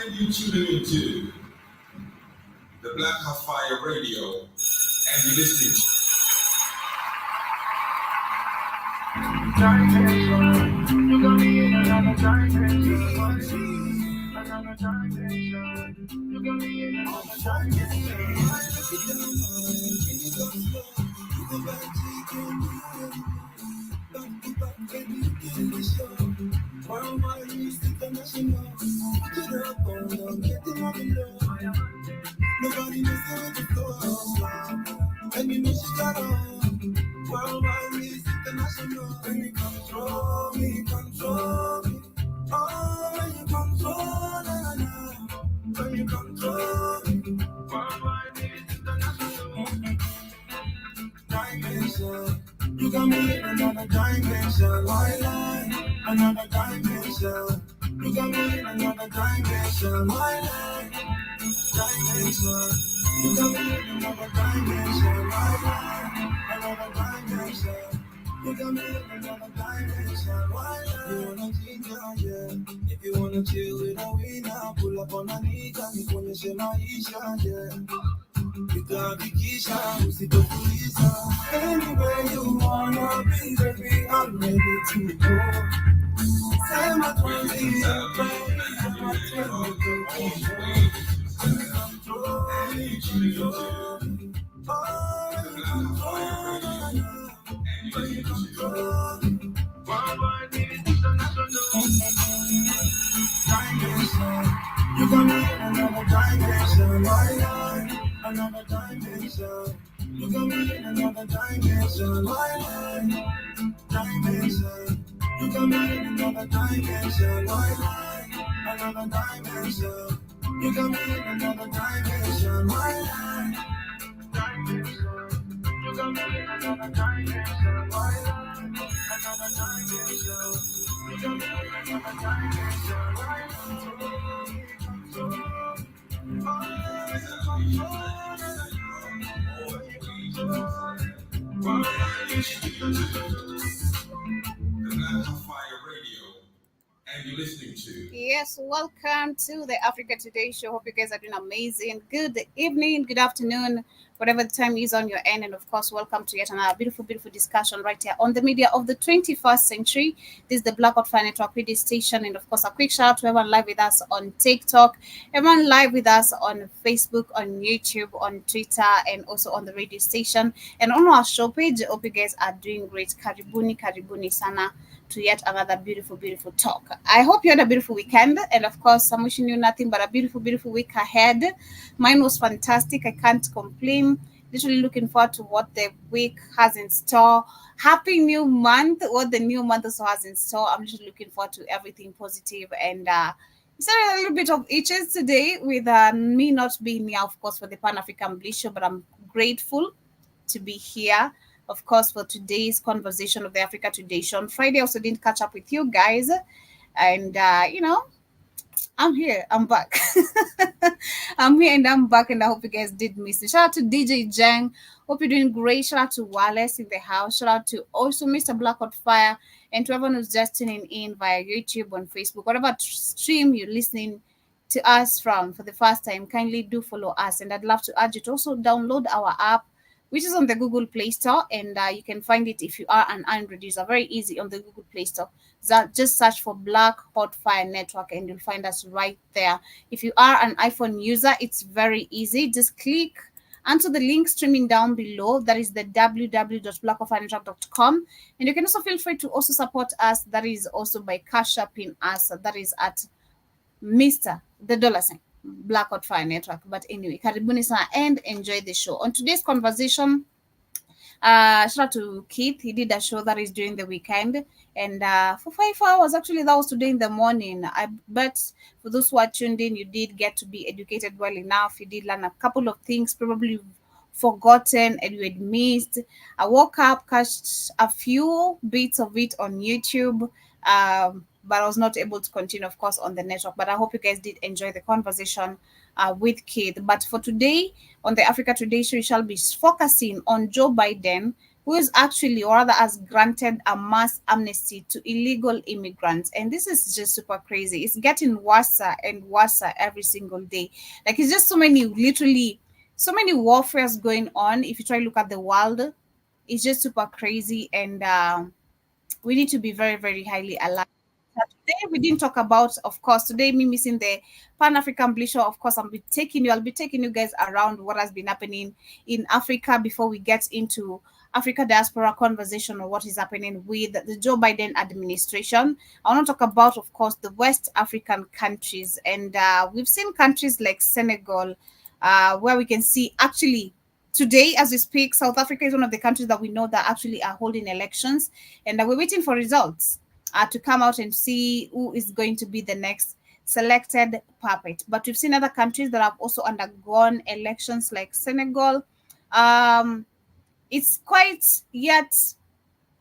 And you tuning into the Black Fire Radio, and you're listening to you got me in another dimension. Another dimension. You got me in another dimension. Worldwide, international. Get up on getting on the low. Nobody messing with the flow. And you know she got on. Worldwide, international. When you control me, control me. Oh, when you control, na na na. When you control me. Worldwide, international. Dimension. You got me in another dimension. Why lie? Another dimension. You got me in another dimension. Why lie? Dimension. You got me in another dimension. Why lie? Another dimension. You got me in another dimension. Why lie? You wanna ginger, yeah. If you wanna chill with a winner, pull up on a nigga, nikuonyeshe maisha, yeah. Nikahakikisha usitokuliza. Anywhere you wanna be, baby, I'm ready to go. Sema tuanzie, baby, sema tuanzie. Control me, control me. Oh, you control me. Worldwide international dimension. You got me in another dimension. Why? Another dimension. You got me in another dimension. Why? Dimension. You got me in another dimension. Why? Another dimension. You got me in another dimension. Why? Dimension. You got me in another dimension. Why? Another dimension. You got me in another dimension. Why? And you're listening to yes, welcome to the Africa Today show. Hope you guys are doing amazing. Good evening, good afternoon, whatever the time is on your end, and of course, welcome to yet another beautiful discussion right here on the media of the 21st century. This is the Blackout Fire Network radio station, and of course, a quick shout out to everyone live with us on TikTok, everyone live with us on Facebook, on YouTube, on Twitter, and also on the radio station and on our show page. Hope you guys are doing great. Karibuni sana to yet another beautiful talk. I hope you had a beautiful weekend, and of course, I'm wishing you nothing but a beautiful week ahead. Mine was fantastic. I can't complain. Literally looking forward to what the week has in store. Happy new month! What the new month also has in store. I'm literally looking forward to everything positive, and it's a little bit of itches today with me not being here, of course, for the Pan African Bliss show, but I'm grateful to be here, of course, for today's conversation of the Africa Today show. On Friday, I also didn't catch up with you guys. And, I'm here. I'm back. I'm here and I'm back. And I hope you guys did miss me. Shout out to DJ Jang. Hope you're doing great. Shout out to Wallace in the house. Shout out to also Mr. Blackout Fire. And to everyone who's just tuning in via YouTube, on Facebook, whatever stream you're listening to us from for the first time, kindly do follow us. And I'd love to urge you to also download our app, which is on the Google Play Store, and you can find it if you are an Android user. Very easy on the Google Play Store. Just search for Black Hot Fire Network, and you'll find us right there. If you are an iPhone user, it's very easy. Just click onto the link streaming down below. That is the www.blackhotfirenetwork.com. And you can also feel free to also support us. That is also by cash apping us. That is at Mr. the $. Blackout Fire Network. But anyway, karibuni sana and enjoy the show. On today's conversation, Shout out to Keith. He did a show that is during the weekend, and for 5 hours, actually, that was today in the morning. I bet for those who are tuned in, you did get to be educated well enough. You did learn a couple of things, probably forgotten and you had missed. I woke up, catched a few bits of it on YouTube. But I was not able to continue, of course, on the network. But I hope you guys did enjoy the conversation with Keith. But for today, on the Africa Today show, we shall be focusing on Joe Biden, who is actually, or rather, has granted a mass amnesty to illegal immigrants. And this is just super crazy. It's getting worse and worse every single day. Like, it's just so many, literally, so many warfares going on. If you try to look at the world, it's just super crazy. And we need to be very, very highly alert. Today we didn't talk about, of course, today me missing the Pan-African Bliss Show. Of course, I'll be taking you guys around what has been happening in Africa before we get into Africa diaspora conversation or what is happening with the Joe Biden administration. I want to talk about, of course, the West African countries. And we've seen countries like Senegal, where we can see actually today, as we speak, South Africa is one of the countries that we know that actually are holding elections, and we're waiting for results to come out and see who is going to be the next selected puppet. But we've seen other countries that have also undergone elections, like Senegal. It's quite yet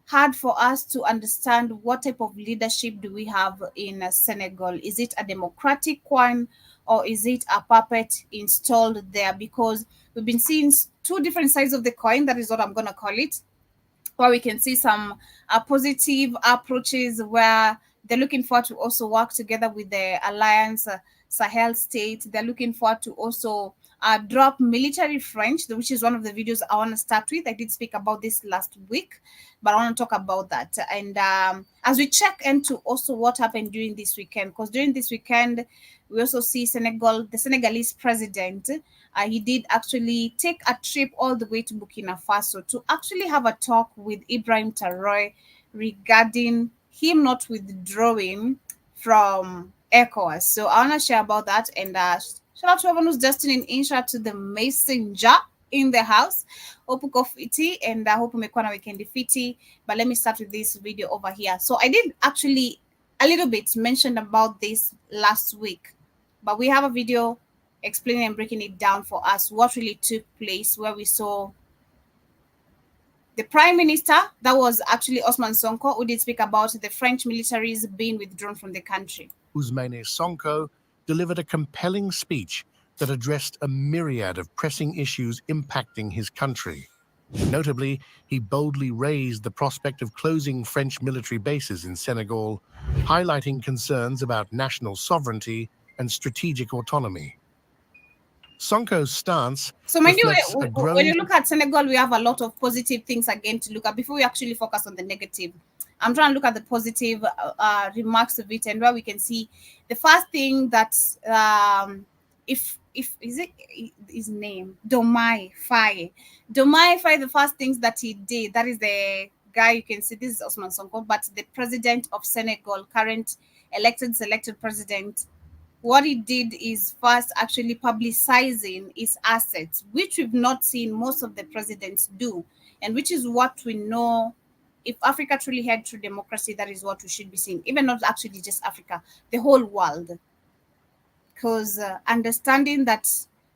hard for us to understand what type of leadership do we have in Senegal. Is it a democratic one, or is it a puppet installed there? Because we've been seeing two different sides of the coin. That is what I'm going to call it, where we can see some positive approaches where they're looking forward to also work together with the alliance Sahel states. They're looking forward to also drop military French, which is one of the videos I want to start with. I did speak about this last week, but I want to talk about that. And as we check into also what happened during this weekend, because during this weekend, we also see Senegal, the Senegalese president, he did actually take a trip all the way to Burkina Faso to actually have a talk with Ibrahim Traoré regarding him not withdrawing from ECOWAS. So I want to share about that. And shout out to everyone who's just tuning in. Shout out to the messenger in the house. Hope uko fiti, and I hope umekuwa na weekend fiti. But let me start with this video over here. So I did actually a little bit mention about this last week, but we have a video explaining and breaking it down for us what really took place, where we saw the prime minister, that was actually Osman Sonko, who did speak about the French militaries being withdrawn from the country. Ousmane Sonko delivered a compelling speech that addressed a myriad of pressing issues impacting his country. Notably, he boldly raised the prospect of closing French military bases in Senegal, highlighting concerns about national sovereignty and strategic autonomy. Sonko's stance. So, when you look at Senegal, we have a lot of positive things again to look at before we actually focus on the negative. I'm trying to look at the positive remarks of it, and where we can see the first thing that if is it his name Diomaye Faye, the first things that he did, that is the guy you can see. This is Osman Sonko, but the president of Senegal, current selected president. What he did is first actually publicizing his assets, which we've not seen most of the presidents do, and which is what we know. If Africa truly had true democracy, that is what we should be seeing. Even not actually just Africa, the whole world. Because understanding that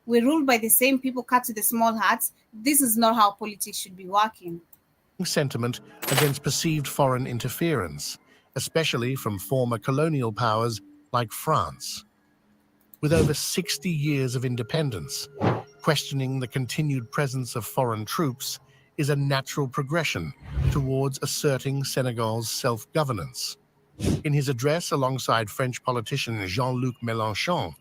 we rule by the same people cut to the small hats, this is not how politics should be working. Sentiment against perceived foreign interference, especially from former colonial powers like France. With over 60 years of independence, questioning the continued presence of foreign troops is a natural progression towards asserting Senegal's self-governance. In his address alongside French politician Jean-Luc Mélenchon,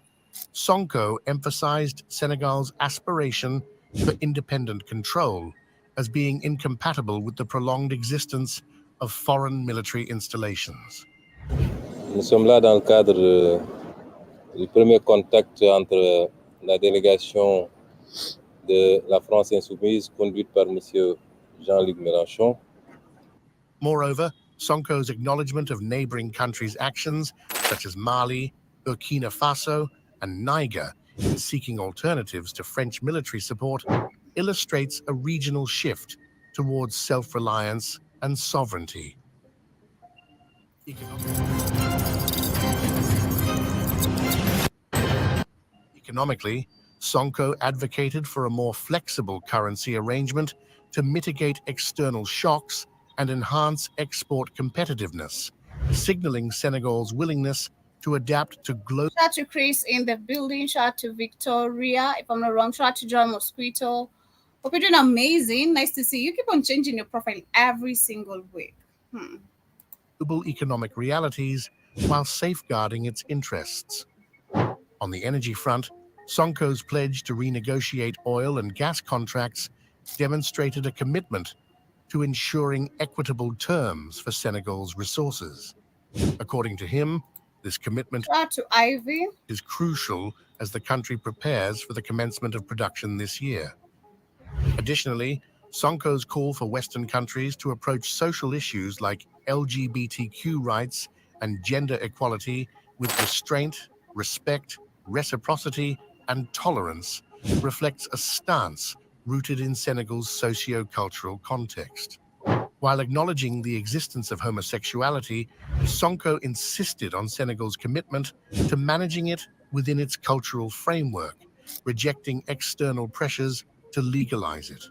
Sonko emphasized Senegal's aspiration for independent control as being incompatible with the prolonged existence of foreign military installations. Nous sommes là dans le cadre du premier contact entre la délégation de la France insoumise conduite par M. Jean-Luc Mélenchon. Moreover, Sonko's acknowledgement of neighboring countries' actions, such as Mali, Burkina Faso, and Niger, in seeking alternatives to French military support, illustrates a regional shift towards self-reliance and sovereignty. Economically, Sonko advocated for a more flexible currency arrangement to mitigate external shocks and enhance export competitiveness, signaling Senegal's willingness to adapt to global... Shout out to Chris in the building. Shout out to Victoria, if I'm not wrong. Shout out to John Mosquito. Hope you're doing amazing. Nice to see you. Keep on changing your profile every single week. Global economic realities while safeguarding its interests. On the energy front, Sonko's pledge to renegotiate oil and gas contracts demonstrated a commitment to ensuring equitable terms for Senegal's resources. According to him, this commitment to Ivy is crucial as the country prepares for the commencement of production this year. Additionally, Sonko's call for Western countries to approach social issues like LGBTQ rights and gender equality with restraint, respect, reciprocity, and tolerance reflects a stance rooted in Senegal's socio-cultural context. While acknowledging the existence of homosexuality, Sonko insisted on Senegal's commitment to managing it within its cultural framework, rejecting external pressures to legalize it.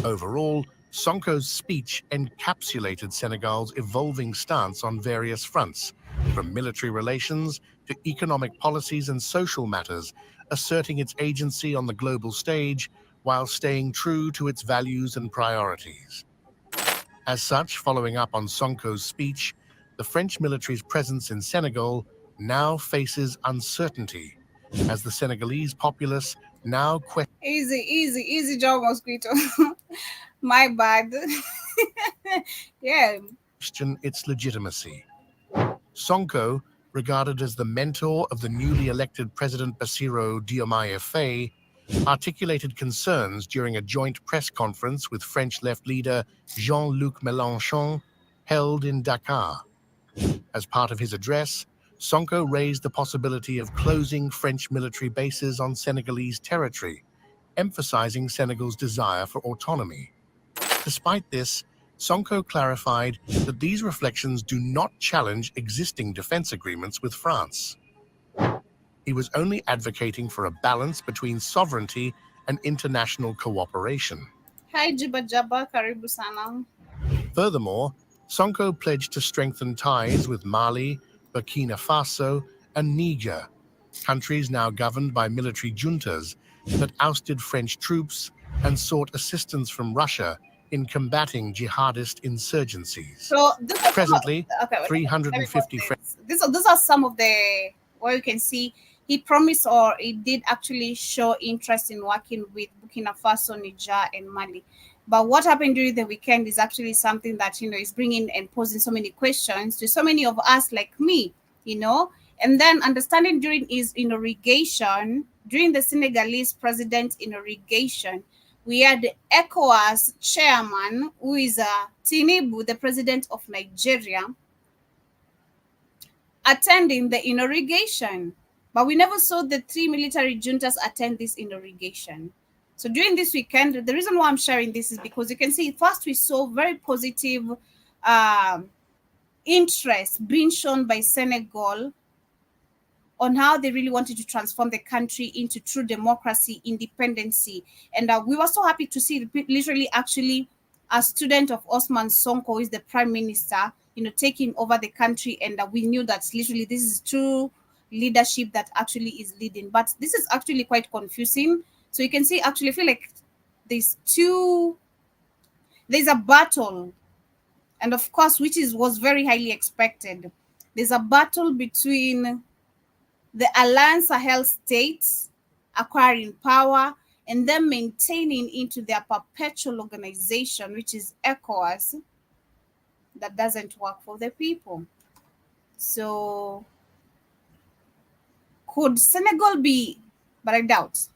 Overall, Sonko's speech encapsulated Senegal's evolving stance on various fronts, from military relations to economic policies and social matters, asserting its agency on the global stage while staying true to its values and priorities. As such, following up on Sonko's speech, the French military's presence in Senegal now faces uncertainty, as the Senegalese populace now easy, John Mosquito. My bad. Yeah. Question its legitimacy. Sonko, regarded as the mentor of the newly elected President Bassirou Diomaye Faye, articulated concerns during a joint press conference with French left leader Jean-Luc Mélenchon held in Dakar. As part of his address, Sonko raised the possibility of closing French military bases on Senegalese territory, emphasizing Senegal's desire for autonomy. Despite this, Sonko clarified that these reflections do not challenge existing defense agreements with France. He was only advocating for a balance between sovereignty and international cooperation. Hi, Jiba Jabba, karibu sana. Furthermore, Sonko pledged to strengthen ties with Mali, Burkina Faso, and Niger, countries now governed by military juntas that ousted French troops and sought assistance from Russia in combating jihadist insurgencies. So presently, 350 French. These are some of the, where you can see he promised, or he did actually show interest in working with Burkina Faso, Niger, and Mali. But what happened during the weekend is actually something that, is bringing and posing so many questions to so many of us like me, And then understanding during his inauguration, during the Senegalese president's inauguration, we had the ECOWAS chairman, who is Tinubu, the president of Nigeria, attending the inauguration. But we never saw the three military juntas attend this inauguration. So during this weekend, the reason why I'm sharing this is because you can see, first we saw very positive interest being shown by Senegal on how they really wanted to transform the country into true democracy, independency. And we were so happy to see literally actually a student of Osman Sonko, who is the prime minister, taking over the country. And we knew that literally this is true leadership that actually is leading. But this is actually quite confusing. So you can see, actually, I feel like there's a battle. And of course, which was very highly expected. There's a battle between the Alliance Sahel states acquiring power and then maintaining into their perpetual organization, which is ECOWAS, that doesn't work for the people. So could Senegal be, but I doubt.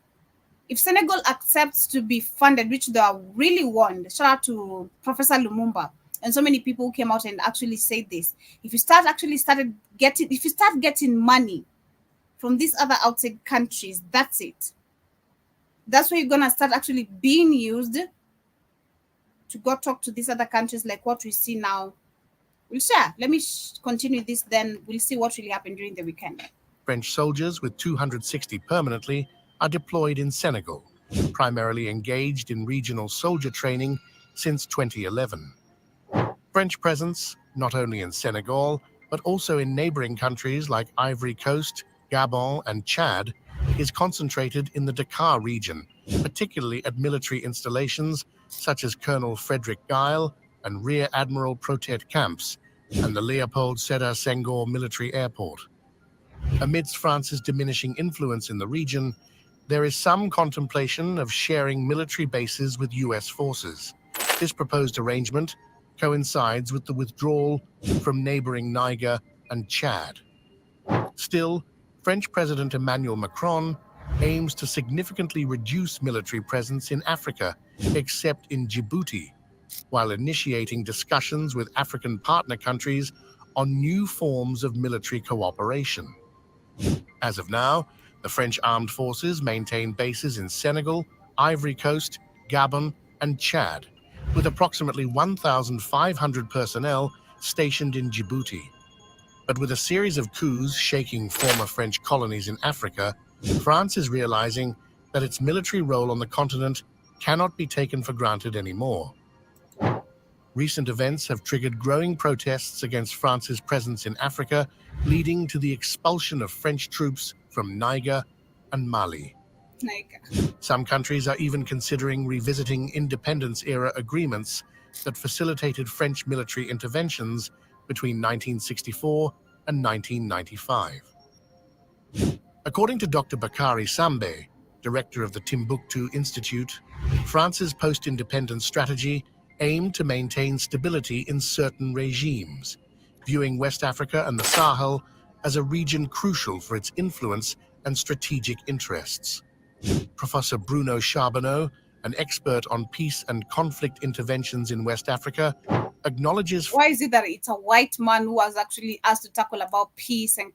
If Senegal accepts to be funded, which they really want, shout out to Professor Lumumba and so many people who came out and actually said this. If you start getting money from these other outside countries, that's it. That's where you're gonna start actually being used to go talk to these other countries like what we see now. We'll share. Let me continue this, then we'll see what really happened during the weekend. French soldiers, with 260 permanently, are deployed in Senegal, primarily engaged in regional soldier training since 2011. French presence, not only in Senegal, but also in neighboring countries like Ivory Coast, Gabon, and Chad, is concentrated in the Dakar region, particularly at military installations such as Colonel Frederick Guile and Rear Admiral Protet camps, and the Leopold Sedar Senghor military airport. Amidst France's diminishing influence in the region, there is some contemplation of sharing military bases with US forces. This proposed arrangement coincides with the withdrawal from neighboring Niger and Chad. Still, French President Emmanuel Macron aims to significantly reduce military presence in Africa, except in Djibouti, while initiating discussions with African partner countries on new forms of military cooperation. As of now, the French armed forces maintain bases in Senegal, Ivory Coast, Gabon, and Chad, with approximately 1,500 personnel stationed in Djibouti. But with a series of coups shaking former French colonies in Africa, France is realizing that its military role on the continent cannot be taken for granted anymore. Recent events have triggered growing protests against France's presence in Africa, leading to the expulsion of French troops from Niger and Mali. Some countries are even considering revisiting independence-era agreements that facilitated French military interventions between 1964 and 1995. According to Dr. Bakary Sambe, director of the Timbuktu Institute, France's post-independence strategy aimed to maintain stability in certain regimes, viewing West Africa and the Sahel as a region crucial for its influence and strategic interests. Professor Bruno Charbonneau, an expert on peace and conflict interventions in West Africa, acknowledges... Why is it that it's a white man who was actually asked to tackle about peace and...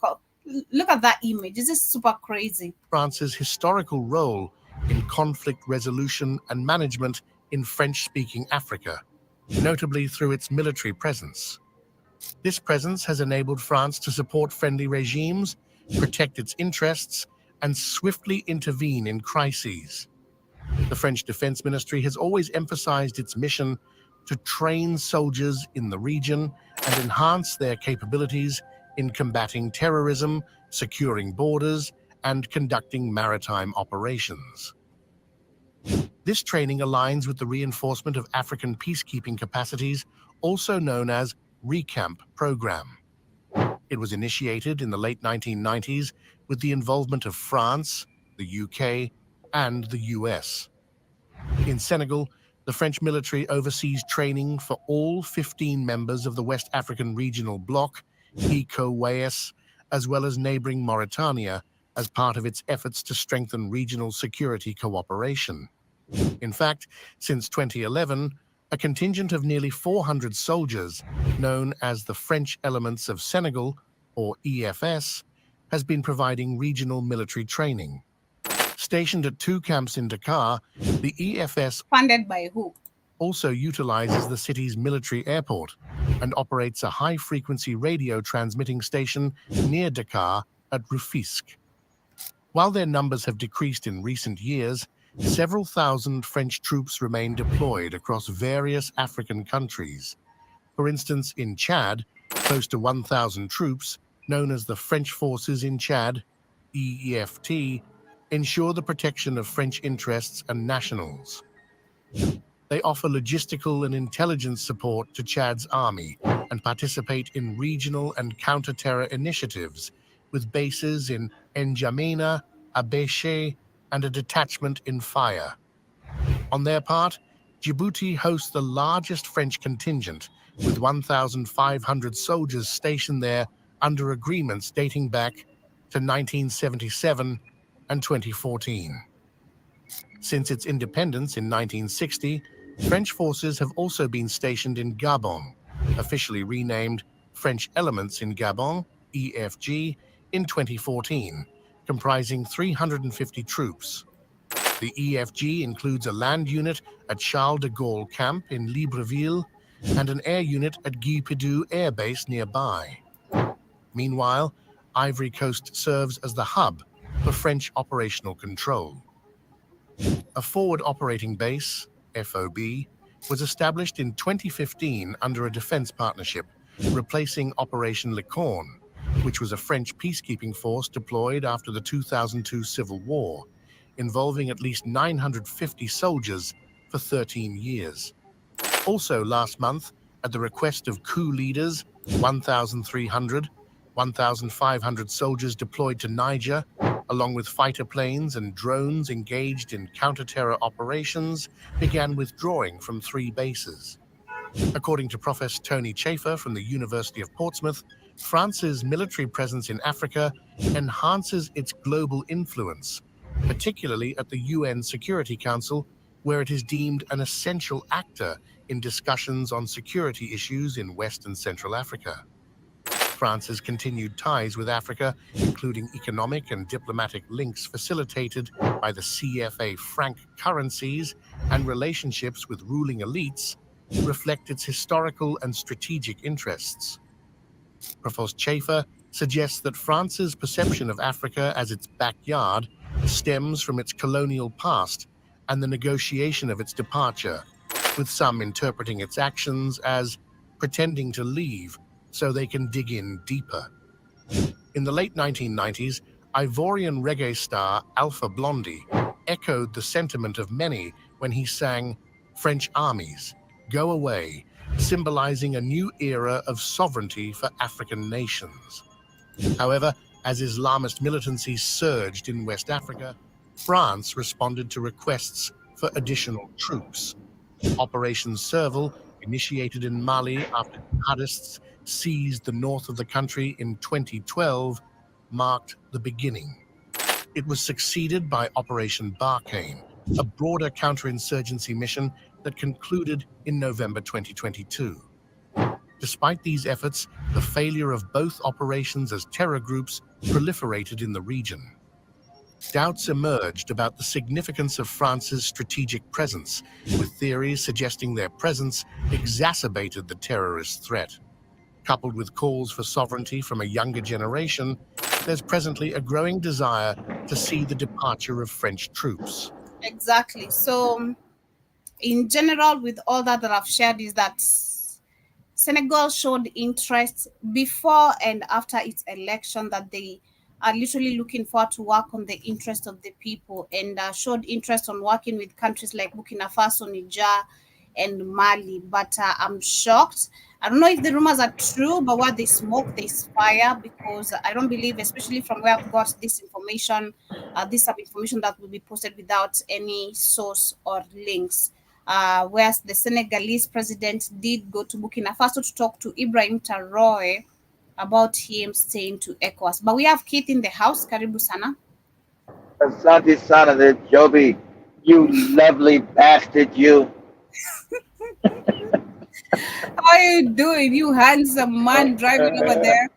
Look at that image. This is super crazy. France's historical role in conflict resolution and management in French-speaking Africa, notably through its military presence. This presence has enabled France to support friendly regimes, protect its interests, and swiftly intervene in crises. The French Defense Ministry has always emphasized its mission to train soldiers in the region and enhance their capabilities in combating terrorism, securing borders, and conducting maritime operations. This training aligns with the reinforcement of African peacekeeping capacities, also known as RECAMP program. It was initiated in the late 1990s with the involvement of France, the UK, and the US. In Senegal, the French military oversees training for all 15 members of the West African Regional Bloc, ECOWAS, as well as neighboring Mauritania, as part of its efforts to strengthen regional security cooperation. In fact, since 2011, a contingent of nearly 400 soldiers, known as the French Elements of Senegal, or EFS, has been providing regional military training. Stationed at 2 camps in Dakar, the EFS, funded by who, also utilizes the city's military airport and operates a high-frequency radio transmitting station near Dakar at Rufisque. While their numbers have decreased in recent years, several thousand French troops remain deployed across various African countries. For instance, in Chad, close to 1,000 troops, known as the French Forces in Chad, EEFT, ensure the protection of French interests and nationals. They offer logistical and intelligence support to Chad's army and participate in regional and counter-terror initiatives, with bases in N'Djamena, Abéché, and a detachment in Fire. On their part, Djibouti hosts the largest French contingent, with 1,500 soldiers stationed there under agreements dating back to 1977 and 2014. Since its independence in 1960, French forces have also been stationed in Gabon, officially renamed French Elements in Gabon, EFG, in 2014, comprising 350 troops. The EFG includes a land unit at Charles de Gaulle Camp in Libreville and an air unit at Guy Pidoux Air Base nearby. Meanwhile, Ivory Coast serves as the hub for French operational control. A Forward Operating Base, FOB, was established in 2015 under a defense partnership, replacing Operation Licorne, which was a French peacekeeping force deployed after the 2002 Civil War, involving at least 950 soldiers for 13 years. Also last month, at the request of coup leaders, 1,500 soldiers deployed to Niger, along with fighter planes and drones engaged in counter-terror operations, began withdrawing from 3 bases. According to Professor Tony Chafer from the University of Portsmouth, France's military presence in Africa enhances its global influence, particularly at the UN Security Council, where it is deemed an essential actor in discussions on security issues in West and Central Africa. France's continued ties with Africa, including economic and diplomatic links facilitated by the CFA franc currencies and relationships with ruling elites, reflect its historical and strategic interests. Professor Chafer suggests that France's perception of Africa as its backyard stems from its colonial past and the negotiation of its departure, with some interpreting its actions as pretending to leave so they can dig in deeper. In the late 1990s, Ivorian reggae star Alpha Blondy echoed the sentiment of many when he sang "French armies, go away," symbolizing a new era of sovereignty for African nations. However, as Islamist militancy surged in West Africa, France responded to requests for additional troops. Operation Serval, initiated in Mali after jihadists seized the north of the country in 2012, marked the beginning. It was succeeded by Operation Barkhane, a broader counterinsurgency mission that concluded in November 2022. Despite these efforts, the failure of both operations as terror groups proliferated in the region. Doubts emerged about the significance of France's strategic presence, with theories suggesting their presence exacerbated the terrorist threat. Coupled with calls for sovereignty from a younger generation, there's presently a growing desire to see the departure of French troops. Exactly. So, in general, with all that I've shared, is that Senegal showed interest before and after its election, that they are literally looking forward to work on the interest of the people, and showed interest on working with countries like Burkina Faso, Niger, and Mali. But I'm shocked. I don't know if the rumors are true, but what they smoke, they fire, because I don't believe, especially from where I've got this information, this type of information that will be posted without any source or links. Whereas the Senegalese president did go to Burkina Faso to talk to Ibrahim Traoré about him staying to ECOWAS. But we have Keith in the house. Karibu sana. Asante sana, the Joby, you lovely bastard, you. How are you doing, you handsome man driving over there?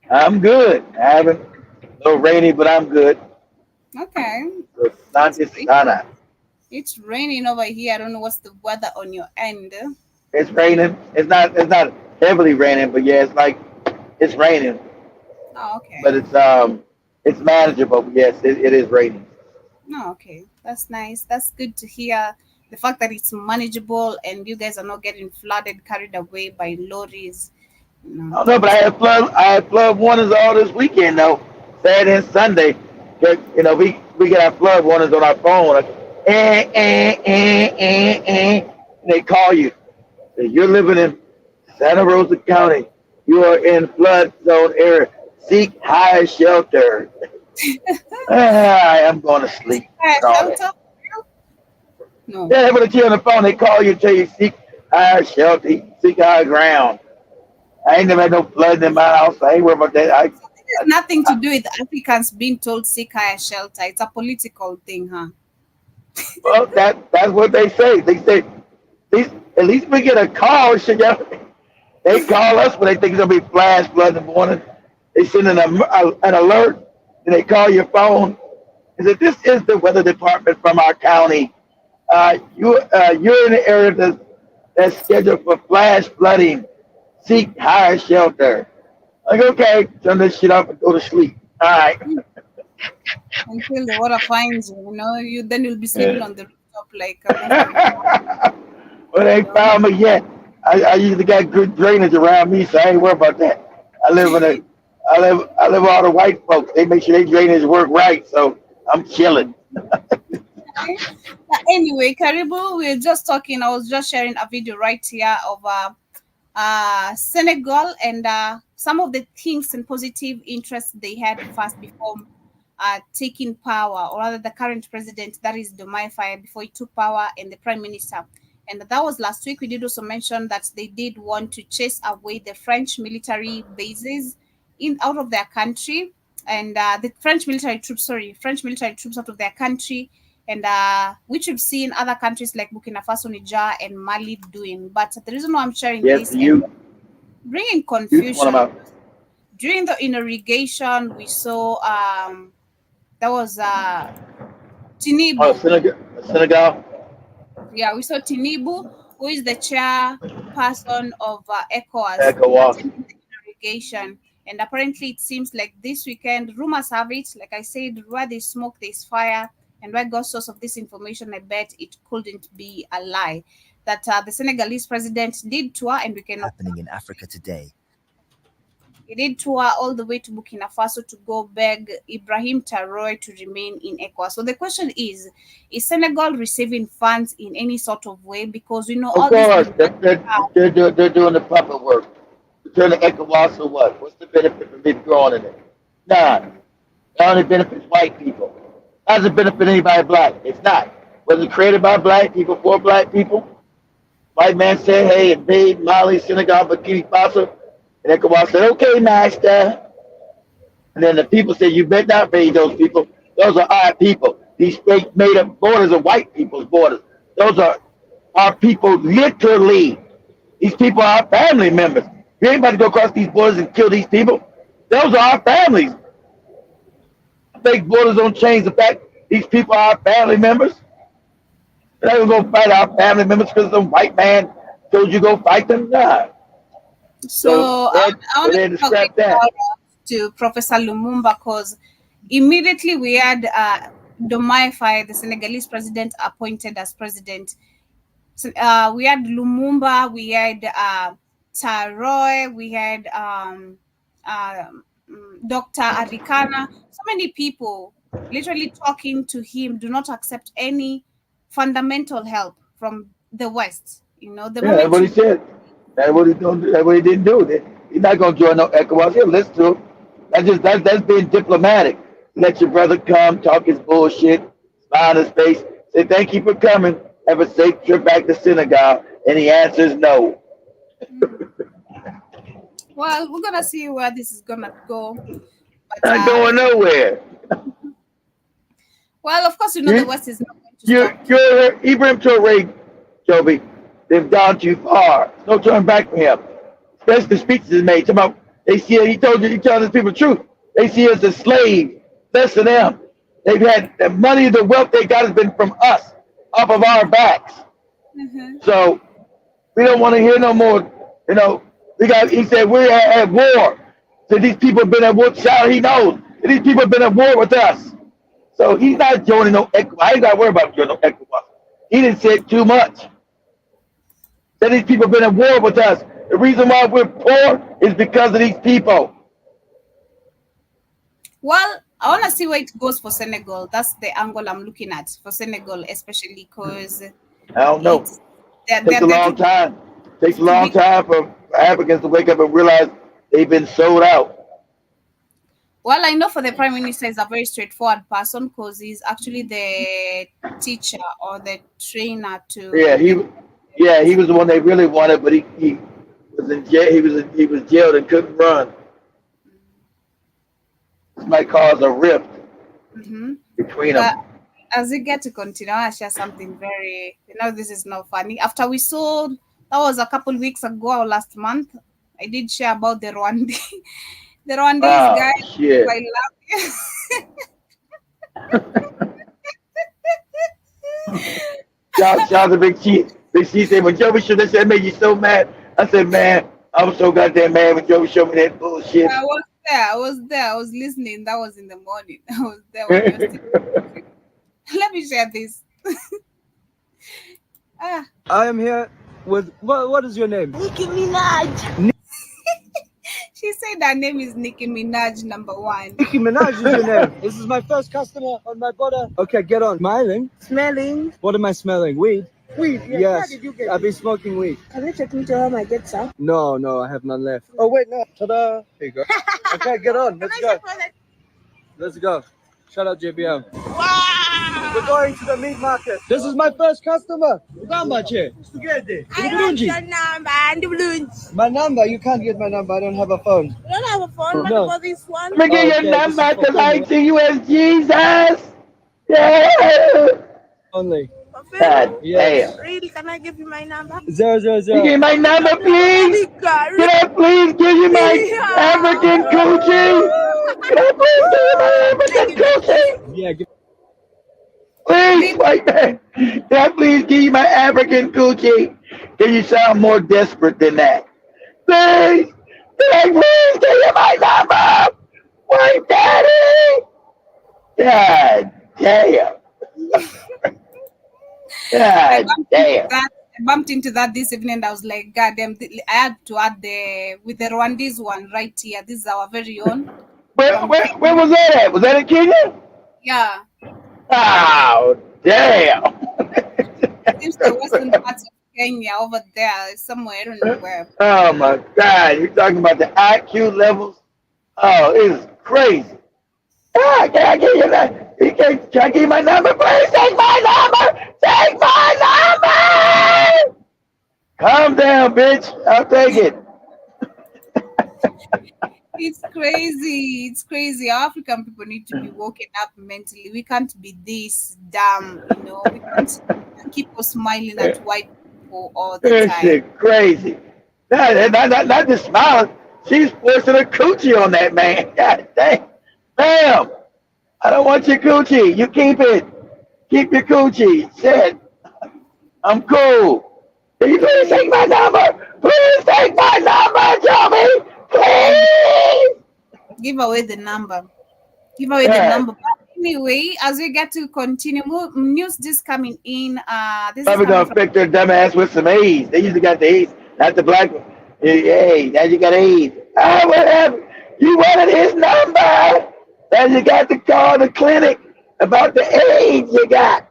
I'm good. I haven't, a little rainy, but I'm good. Okay. Asante sana. It's raining over here. I don't know what's the weather on your end. It's raining. It's not heavily raining, but yeah, it's raining. Oh, okay. But it's manageable. Yes, it is raining. Oh, okay. That's nice. That's good to hear. The fact that it's manageable and you guys are not getting flooded, carried away by lorries. No. Oh no, but I had flood warnings all this weekend though. Saturday and Sunday. You know, we get our flood warnings on our phone. Like, and they call you. You're living in Santa Rosa County. You are in flood zone area. Seek higher shelter. I'm going to sleep. No. Yeah, when they on the phone, they call you and tell you seek higher shelter, seek higher ground. I ain't never had no flood in my house. I ain't worried about that. It has nothing to do with Africans being told seek higher shelter. It's a political thing, huh? Well, that's what they say. They say, at least we get a call. They call us when they think it's gonna be flash flood in the morning. They send an alert, and they call your phone. He said, "This is the weather department from our county. You're in the area that's scheduled for flash flooding. Seek higher shelter." Like, okay, turn this shit off and go to sleep. All right. Until the water finds you, you then you'll be sleeping on the rooftop like Mr. Well, they ain't found me yet. I usually got good drainage around me, so I ain't worried about that. I live with all the white folks. They make sure they drainage work right, so I'm chilling. But anyway, Karibu, we're just talking. I was just sharing a video right here of Senegal and some of the things and positive interests they had first before taking power, or rather the current president, that is Diomaye Faye, before he took power, and the prime minister. And that was last week. We did also mention that they did want to chase away the French military bases out of their country, and the French military troops out of their country, and which we've seen other countries like Burkina Faso, Niger, and Mali doing. But the reason why I'm sharing Yes, this you. and bringing confusion, during the irrigation, we saw that was Tinubu. Oh, Senegal. Yeah, we saw Tinubu, who is the chairperson of ECOWAS, ECOWAS. irrigation. And apparently, it seems like this weekend, rumors have it, like I said, where there's smoke, there's fire. And where got source of this information, I bet it couldn't be a lie. That the Senegalese president did tour, and we can happening in Africa today. He did tour all the way to Burkina Faso to go beg Ibrahim Traoré to remain in ECOWAS. So the question is Senegal receiving funds in any sort of way? Because of all course, they're doing the proper work. Return to ECOWAS or what? What's the benefit for me growing in it? None. It only benefits white people. How does it benefit anybody black? It's not. Was it created by black people for black people? White man said, "Hey, invade Mali, Senegal, Burkina Faso." And ECOWAS said, "Okay, master." And then the people said, "You better not invade those people. Those are our people. These fake made up borders are white people's borders. Those are our people literally. These people are our family members. You ain't about to go across these borders and kill these people. Those are our families. Fake borders don't change the fact these people are our family members. They're not going to go fight our family members because some white man told you go fight them. Nah." So I want to talk to Professor Lumumba, because immediately we had Diomaye Faye, the Senegalese president, appointed as president. So, we had Lumumba, we had Traoré, we had Dr. Arikana. So many people literally talking to him do not accept any fundamental help from the West. That's what he said. That's what he don't do. That's what he didn't do. He's not gonna join no ECOWAS. He'll listen to him. That's being diplomatic. Let your brother come, talk his bullshit, smile on his face, say thank you for coming. Have a safe trip back to Senegal, and he answers no. Well, we're gonna see where this is gonna go. But, not going nowhere. Well, of course, the West is not going to stop. You're Ibrahim Traoré, Joby. They've gone too far. No turn back for him. Especially the speeches he made. About they see he telling these people the truth. They see us as slaves. Less than them. They've had the money, the wealth they got has been from us, off of our backs. Mm-hmm. So we don't want to hear no more. He said we're at war. So these people have been at war. He knows. These people have been at war with us. So he's not joining no ECOWAS. I ain't got to worry about joining no ECOWAS. He didn't say it too much. That these people have been at war with us. The reason why we're poor is because of these people. Well, I want to see where it goes for Senegal. That's the angle I'm looking at for Senegal, especially because I don't know. It takes a long time. It takes a long time for Africans to wake up and realize they've been sold out. Well, I know for the Prime Minister is a very straightforward person because he's actually the teacher or the trainer to. Yeah, he was the one they really wanted, but he was in jail. He was jailed and couldn't run. This might cause a rift between them. As we get to continue, I share something very. This is not funny. After we saw that was a couple weeks ago or last month, I did share about the Rwandese guy. Shit. I love you. Shout to Big Chief. Big Chief said, when Joey showed that made you so mad. I said, man, I was so goddamn mad when Joey showed me that bullshit. I was there. I was there. I was listening. That was in the morning. I was there when you were still. Let me share this. I am here with what is your name? Nicki Minaj. She said her name is Nicki Minaj #1. Nicki Minaj is your name. This is my first customer on my border. Okay, get on. Smiling. Smelling. What am I smelling? Weed. Weed. Yes. How did you get I've been smoking weed. Can you take me to home? I get some. No, I have none left. Oh wait, no. Ta-da. Here you go. Okay, get on. Let's go. Let's go. Shout out JBL. Wow. We're going to the meat market. This is my first customer. How much here? I want your number and the balloons. My number? You can't get my number. I don't have a phone. You don't have a phone? No. What about this one? Let me get your number because I see you as Jesus. Yeah. Only. God Yes. damn. Really? Can I give you my number? 000. You give me my number, please? Can I please give you my African coochie? Can I please give you my African coochie? Yeah. Give Please, white man. Can I please give you my African coochie? Can you sound more desperate than that? Please. Can I please give you my number? White daddy. God damn. God damn. I bumped into that this evening and I was like, God damn, I had to add with the Rwandese one right here. This is our very own. Where was that at? Was that in Kenya? Yeah. Oh, damn. Seems the western parts of Kenya over there, somewhere, I don't know where. Oh, my God. You're talking about the IQ levels? Oh, it's crazy. Ah, can I give you that? Can I give you my number, please? Take my number! Take my number! Calm down, bitch. I'll take it. It's crazy. It's crazy. African people need to be woken up mentally. We can't be this dumb, We can't keep on smiling at white people all the This time. shit crazy. Not just smiling. She's forcing a coochie on that man. God dang. Ma'am, I don't want your coochie. You keep it. Keep your coochie. Shit. I'm cool. Can you please take my number? Please take my number, Joey. Please. Give away the number. Give away the number. But anyway, as we get to continue, news just coming in. This Probably is gonna fix their dumb ass with some AIDS. They usually got the AIDS, not the black one. Hey, now you got AIDS. Ah, whatever. You wanted his number. Now you got to call the clinic about the AIDS you got.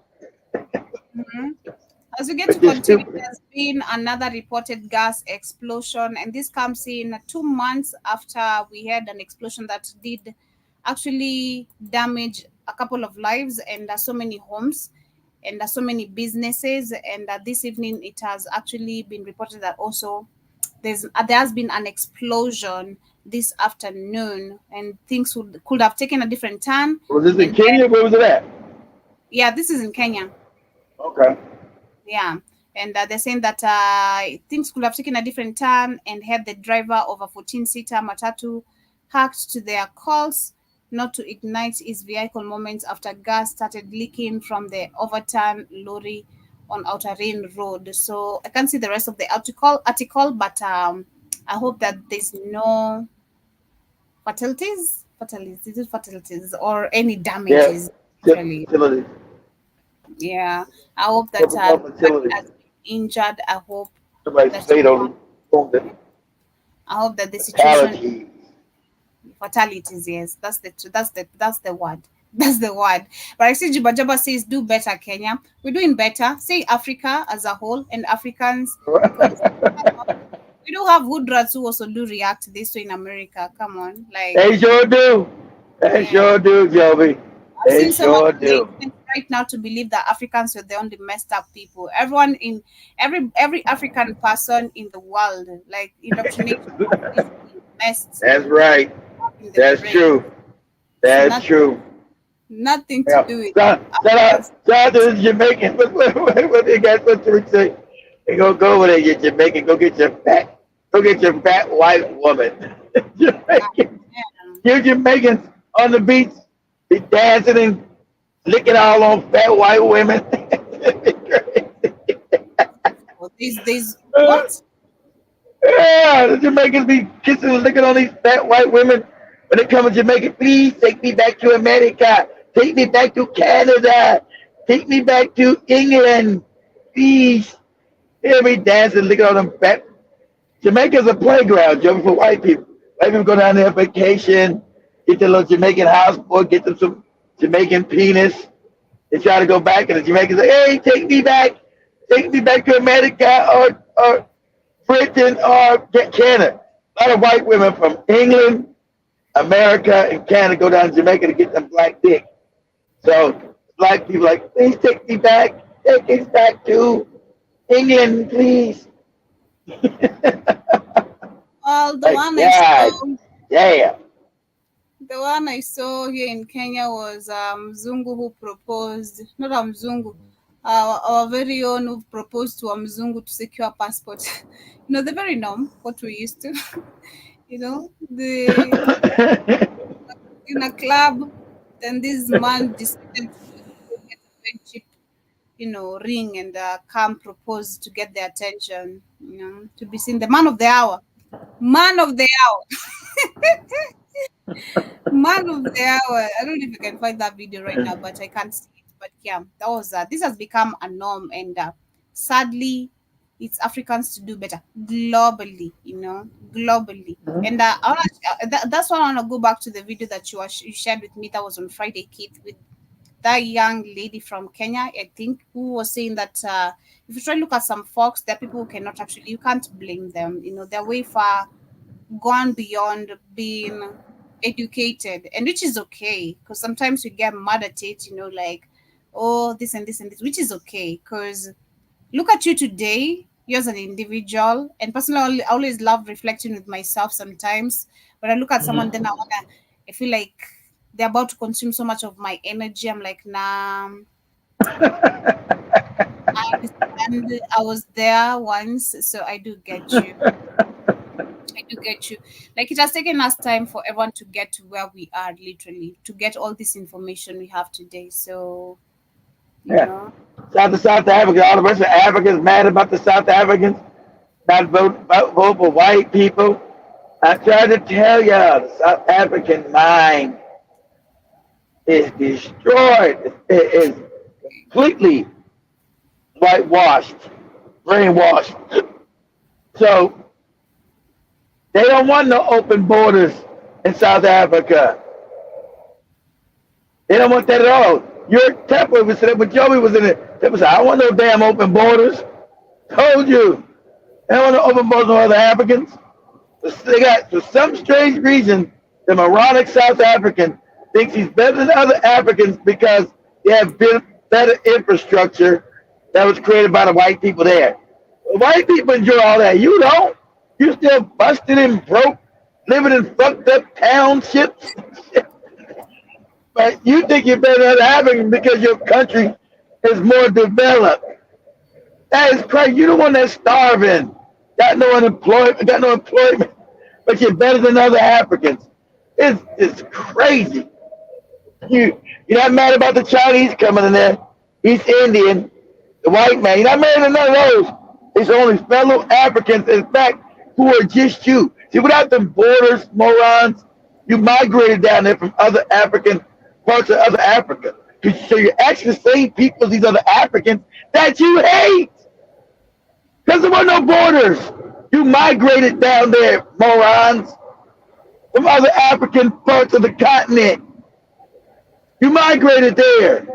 As we get to continue, there's been another reported gas explosion, and this comes in 2 months after we had an explosion that did actually damage a couple of lives and so many homes and so many businesses. And this evening, it has actually been reported that also there has been an explosion this afternoon, and things could have taken a different turn. Was this in Kenya? Where was it at? Yeah, this is in Kenya. Okay. Yeah, and they're saying that things could have taken a different turn and had the driver of a 14-seater Matatu hacked to their calls not to ignite his vehicle moments after gas started leaking from the overturned lorry on Outer Ring Road. So I can't see the rest of the article, but I hope that there's no fatalities or any damages. Facilities. Yeah, I hope that nobody has been injured. I hope Somebody stayed on the I hope that the situation fatalities. Yes, that's the word. That's the word. But I see Jibajaba says do better, Kenya. We're doing better. Say Africa as a whole and Africans. We do have hoodrats who also do react this way in America. Come on, like they sure do. They sure do, Joby. They sure do. Right now to believe that Africans were the only messed up people. Everyone in every African person in the world, like indoctrinated, is messed. That's right. That's true. That's true. Nothing to do with Shout out to the Jamaicans. What they got to say? They go over there, you Jamaican. Go get your fat white woman. Jamaican. You Jamaicans on the beach, be dancing and licking all on fat white women. There's Uh, what? yeah, the Jamaicans be kissing and licking on these fat white women. When they come to Jamaica, please take me back to America. Take me back to Canada. Take me back to England. Please. Hear me dancing, licking on them fat. Jamaica's a playground, Joe, for white people. White people go down there on vacation, get their little Jamaican houseboat, get them some Jamaican penis. They try to go back, and the Jamaicans say, hey, take me back to America or Britain or Canada. A lot of white women from England, America, and Canada go down to Jamaica to get them black dick. So black people like, please take me back. Take us back to England, please. Well, Like, God, yeah. the one I saw here in Kenya was Mzungu who proposed, not Mzungu, our very own who proposed to Mzungu to secure a passport. You know, the very norm, what we used to. You know, in a club, then this man decided to get a very cheap, ring and come propose to get their attention, to be seen, the man of the hour. Man of the hour. Man of the hour. I don't know if you can find that video right now, but I can't see it. But yeah, that was this has become a norm, and sadly, it's Africans to do better globally, globally. And that's why I want to go back to the video that you shared with me. That was on Friday, Keith, with that young lady from Kenya, I think, who was saying that if you try to look at some folks, there are people who cannot actually, you can't blame them. They're way far gone beyond being educated, and which is okay, because sometimes we get mad at it, like, oh, this and this and this, which is okay, because look at you today, you as an individual. And personally, I always love reflecting with myself sometimes. When I look at someone, then I feel like they're about to consume so much of my energy. I'm like, nah, I understand. I was there once, so I do get you. I do get you. Like, it has taken us time for everyone to get to where we are, literally, to get all this information we have today. So, Yeah. Shout to South Africa. All the rest of Africans mad about the South Africans not vote for white people. I try to tell y'all, the South African mind is destroyed. It is completely whitewashed, brainwashed. So they don't want no open borders in South Africa. They don't want that at all. Your Temple was sitting, but Joey was in it. Temple said, I don't want no damn open borders. Told you. They don't want no open borders with other Africans. They got, for some strange reason, the moronic South African thinks he's better than other Africans because they have better infrastructure that was created by the white people there. The white people enjoy all that. You don't. You still busted and broke, living in fucked up townships. But you think you're better than African because your country is more developed. That is crazy. You're the one that's starving, got no employment, but you're better than other Africans. It's crazy. You're not mad about the Chinese coming in there, East Indian, the white man. You're not mad at none of those. It's only fellow Africans, in fact, who are just you. See, without them borders, morons, you migrated down there from other African parts of other Africa. So you're actually the same people as these other Africans that you hate. Because there were no borders. You migrated down there, morons, from other African parts of the continent. You migrated there.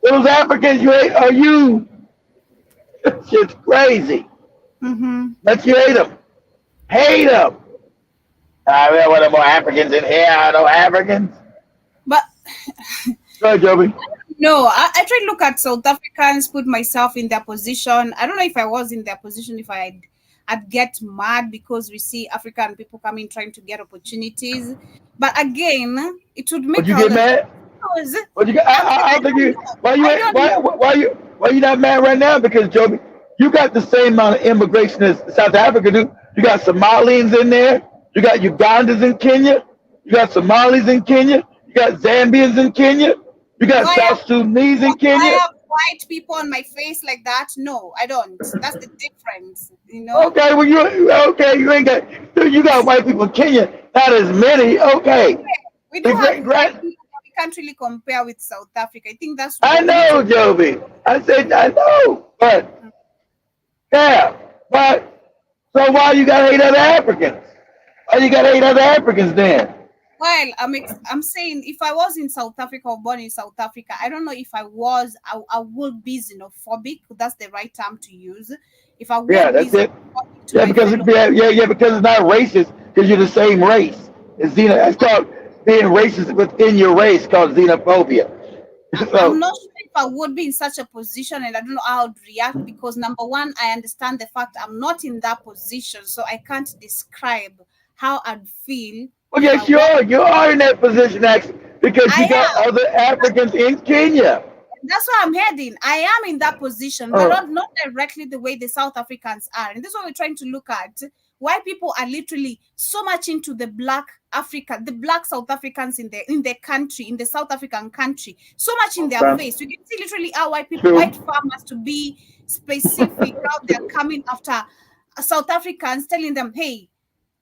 Those Africans you hate are you. It's just crazy. But you hate them. Hate them. I don't want no more Africans in here. I know Africans. But go ahead, Joby. No, I try to look at South Africans, put myself in their position. I don't know if I was in their position, if I'd get mad because we see African people coming trying to get opportunities. But again, it would make. Would you get mad? What you got? I think you. Why you not mad right now? Because Joby, you got the same amount of immigration as South Africa do. You got Somalians in there. You got Ugandans in Kenya. You got Somalis in Kenya. You got Zambians in Kenya. You got South Sudanese in Kenya. white people on my face like that. No, I don't. That's the difference, you know. Okay, well you ain't got you got white people in Kenya, not as many. Okay. We do The have great white grand people, but we can't really compare with South Africa. I think that's I where we need to. know, Joby. I said I know, but yeah, but so why you gotta hate other Africans? Why you gotta hate other Africans then? Well, I'm saying if I was in South Africa or born in South Africa, I don't know if I would be xenophobic. That's the right term to use. If I Yeah, would be that's it. xenophobic to Yeah, my because fellow. because it's not racist because you're the same race. It's called being racist within your race called xenophobia. I'm So not sure if I would be in such a position, and I don't know how I'd react because number one, I understand the fact I'm not in that position, so I can't describe how I'd feel well, if I yes, was. you are in that position actually because I you got am. other Africans in Kenya. That's where I'm heading. I am in that position, but Uh, not directly the way the South Africans are. And this is what we're trying to look at. Why people are literally so much into the black Africa, the black South Africans in the country, in the South African country, so much in their okay, face. You can see literally how white true. farmers, to be specific, how they're coming after South Africans, telling them, "Hey,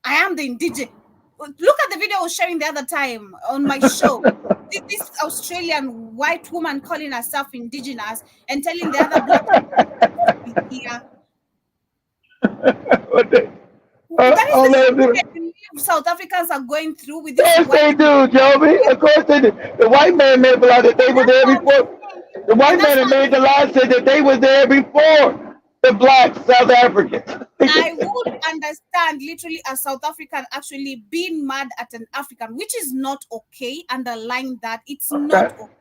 I am the indigenous." Look at the video I was sharing the other time on my show. This Australian white woman calling herself indigenous and telling the other black here. What the- That is all the that same thing little- I believe South Africans are going through with this Yes, white. they do, Joby. Of course they do. The white man made a lie that they And were that's there what I'm before. saying. The And white that's man that what made the lie said that they were there before the black South Africans. I would understand literally a South African actually being mad at an African, which is not okay. Underline that it's not Okay. okay.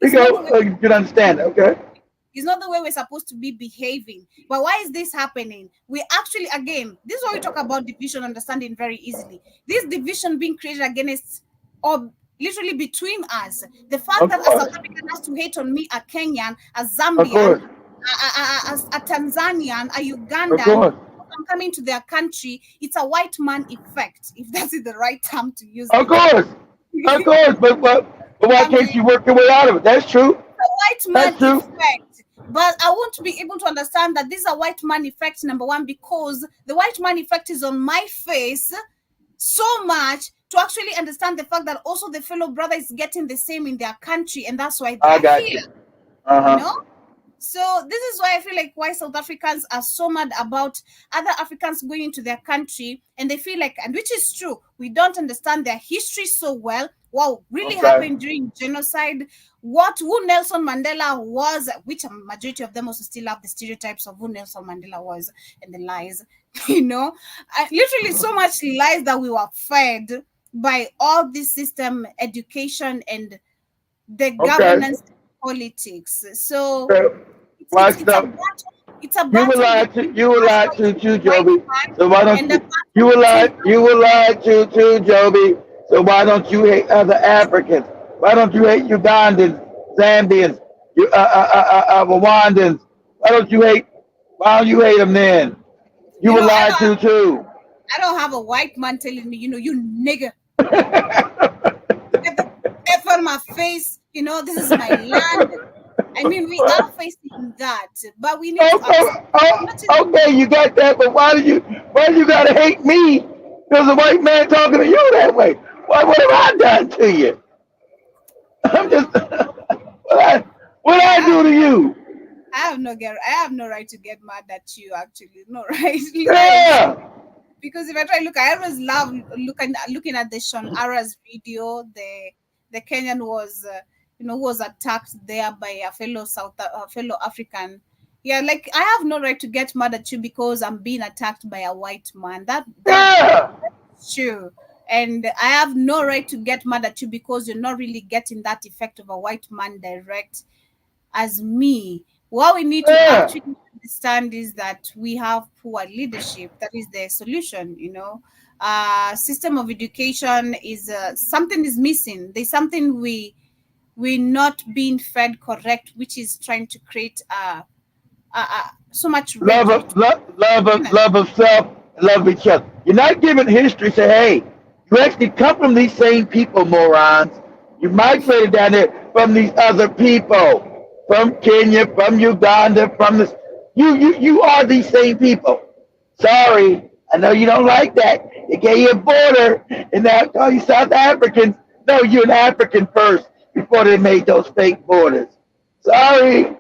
You It's not the go, way you can understand, okay? It's not the way we're supposed to be behaving. But why is this happening? We actually, again, this is why we talk about division understanding very easily. This division being created against or literally between us. The fact Of that a South course. African has to hate on me, a Kenyan, a Of Zambian, course. a Tanzanian, a Of Ugandan, course. I'm coming to their country, it's a white man effect, if that is the right term to use Of again. course. Of course. But why I mean, can't you work your way out of it? That's true. a white man That's true. effect. But I won't be able to understand that this is a white man effect, number one, because the white man effect is on my face so much to actually understand the fact that also the fellow brother is getting the same in their country, and that's why I they're got here, you. Uh huh. So this is why I feel like why South Africans are so mad about other Africans going into their country, and they feel like, and which is true, we don't understand their history so well. What really Okay. happened during genocide? Who Nelson Mandela was? Which a majority of them also still have the stereotypes of who Nelson Mandela was and the lies. Literally so much lies that we were fed by all this system, education, and the Okay. governance politics. So Okay. it's Watch it's a up. battle. It's a You were battle lied between to. You were us lied to fighting too, the white Joby. man So why don't and the you battle were between lied? You were lied to too, Joby. So why don't you hate other Africans? Why don't you hate Ugandans, Zambians, Rwandans? Why don't you hate? Why don't you hate them then? You you were know lied to too. I don't have a white man telling me, you nigger, get the F on my face, this is my land. I mean, we are facing that, but we need to accept what is Okay, you got that, but why do you gotta hate me? There's a white man talking to you that way. What have I done to you? I'm just what I yeah, do to you? I have no right to get mad at you, actually. No right. Yeah. Because if I try to look, I always love looking at the Sean Ara's video. The Kenyan was was attacked there by a fellow African. Yeah, like I have no right to get mad at you because I'm being attacked by a white man. That's Yeah. true. And I have no right to get mad at you because you're not really getting that effect of a white man direct as me. What we need to Yeah. actually understand is that we have poor leadership. That is the solution. System of education is something is missing. There's something we're not being fed correct, which is trying to create so much Love rage of between love of self, love of each other. You're not giving history. Say, hey, you actually come from these same people, morons. You migrated down there from these other people. from Kenya, from Uganda, from the you are these same people. Sorry, I know you don't like that. They gave you a border and now call you South Africans. No, you're an African first before they made those fake borders. Sorry.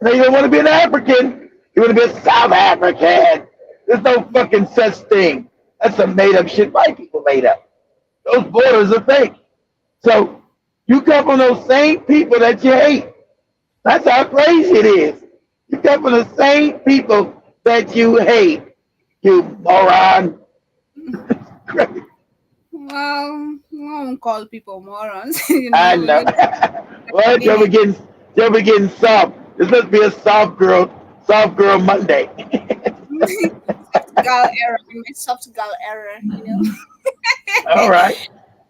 No, you don't want to be an African. You want to be a South African. There's no fucking such thing. That's some made up shit white people made up. Those borders are fake. So you come from those same people that you hate. That's how crazy it is. You come from the same people that you hate. You moron. Crazy. Well, I won't call people morons. I know. Well, you'll be getting soft. This must be a soft girl Monday. Soft girl error. Soft girl error, All right.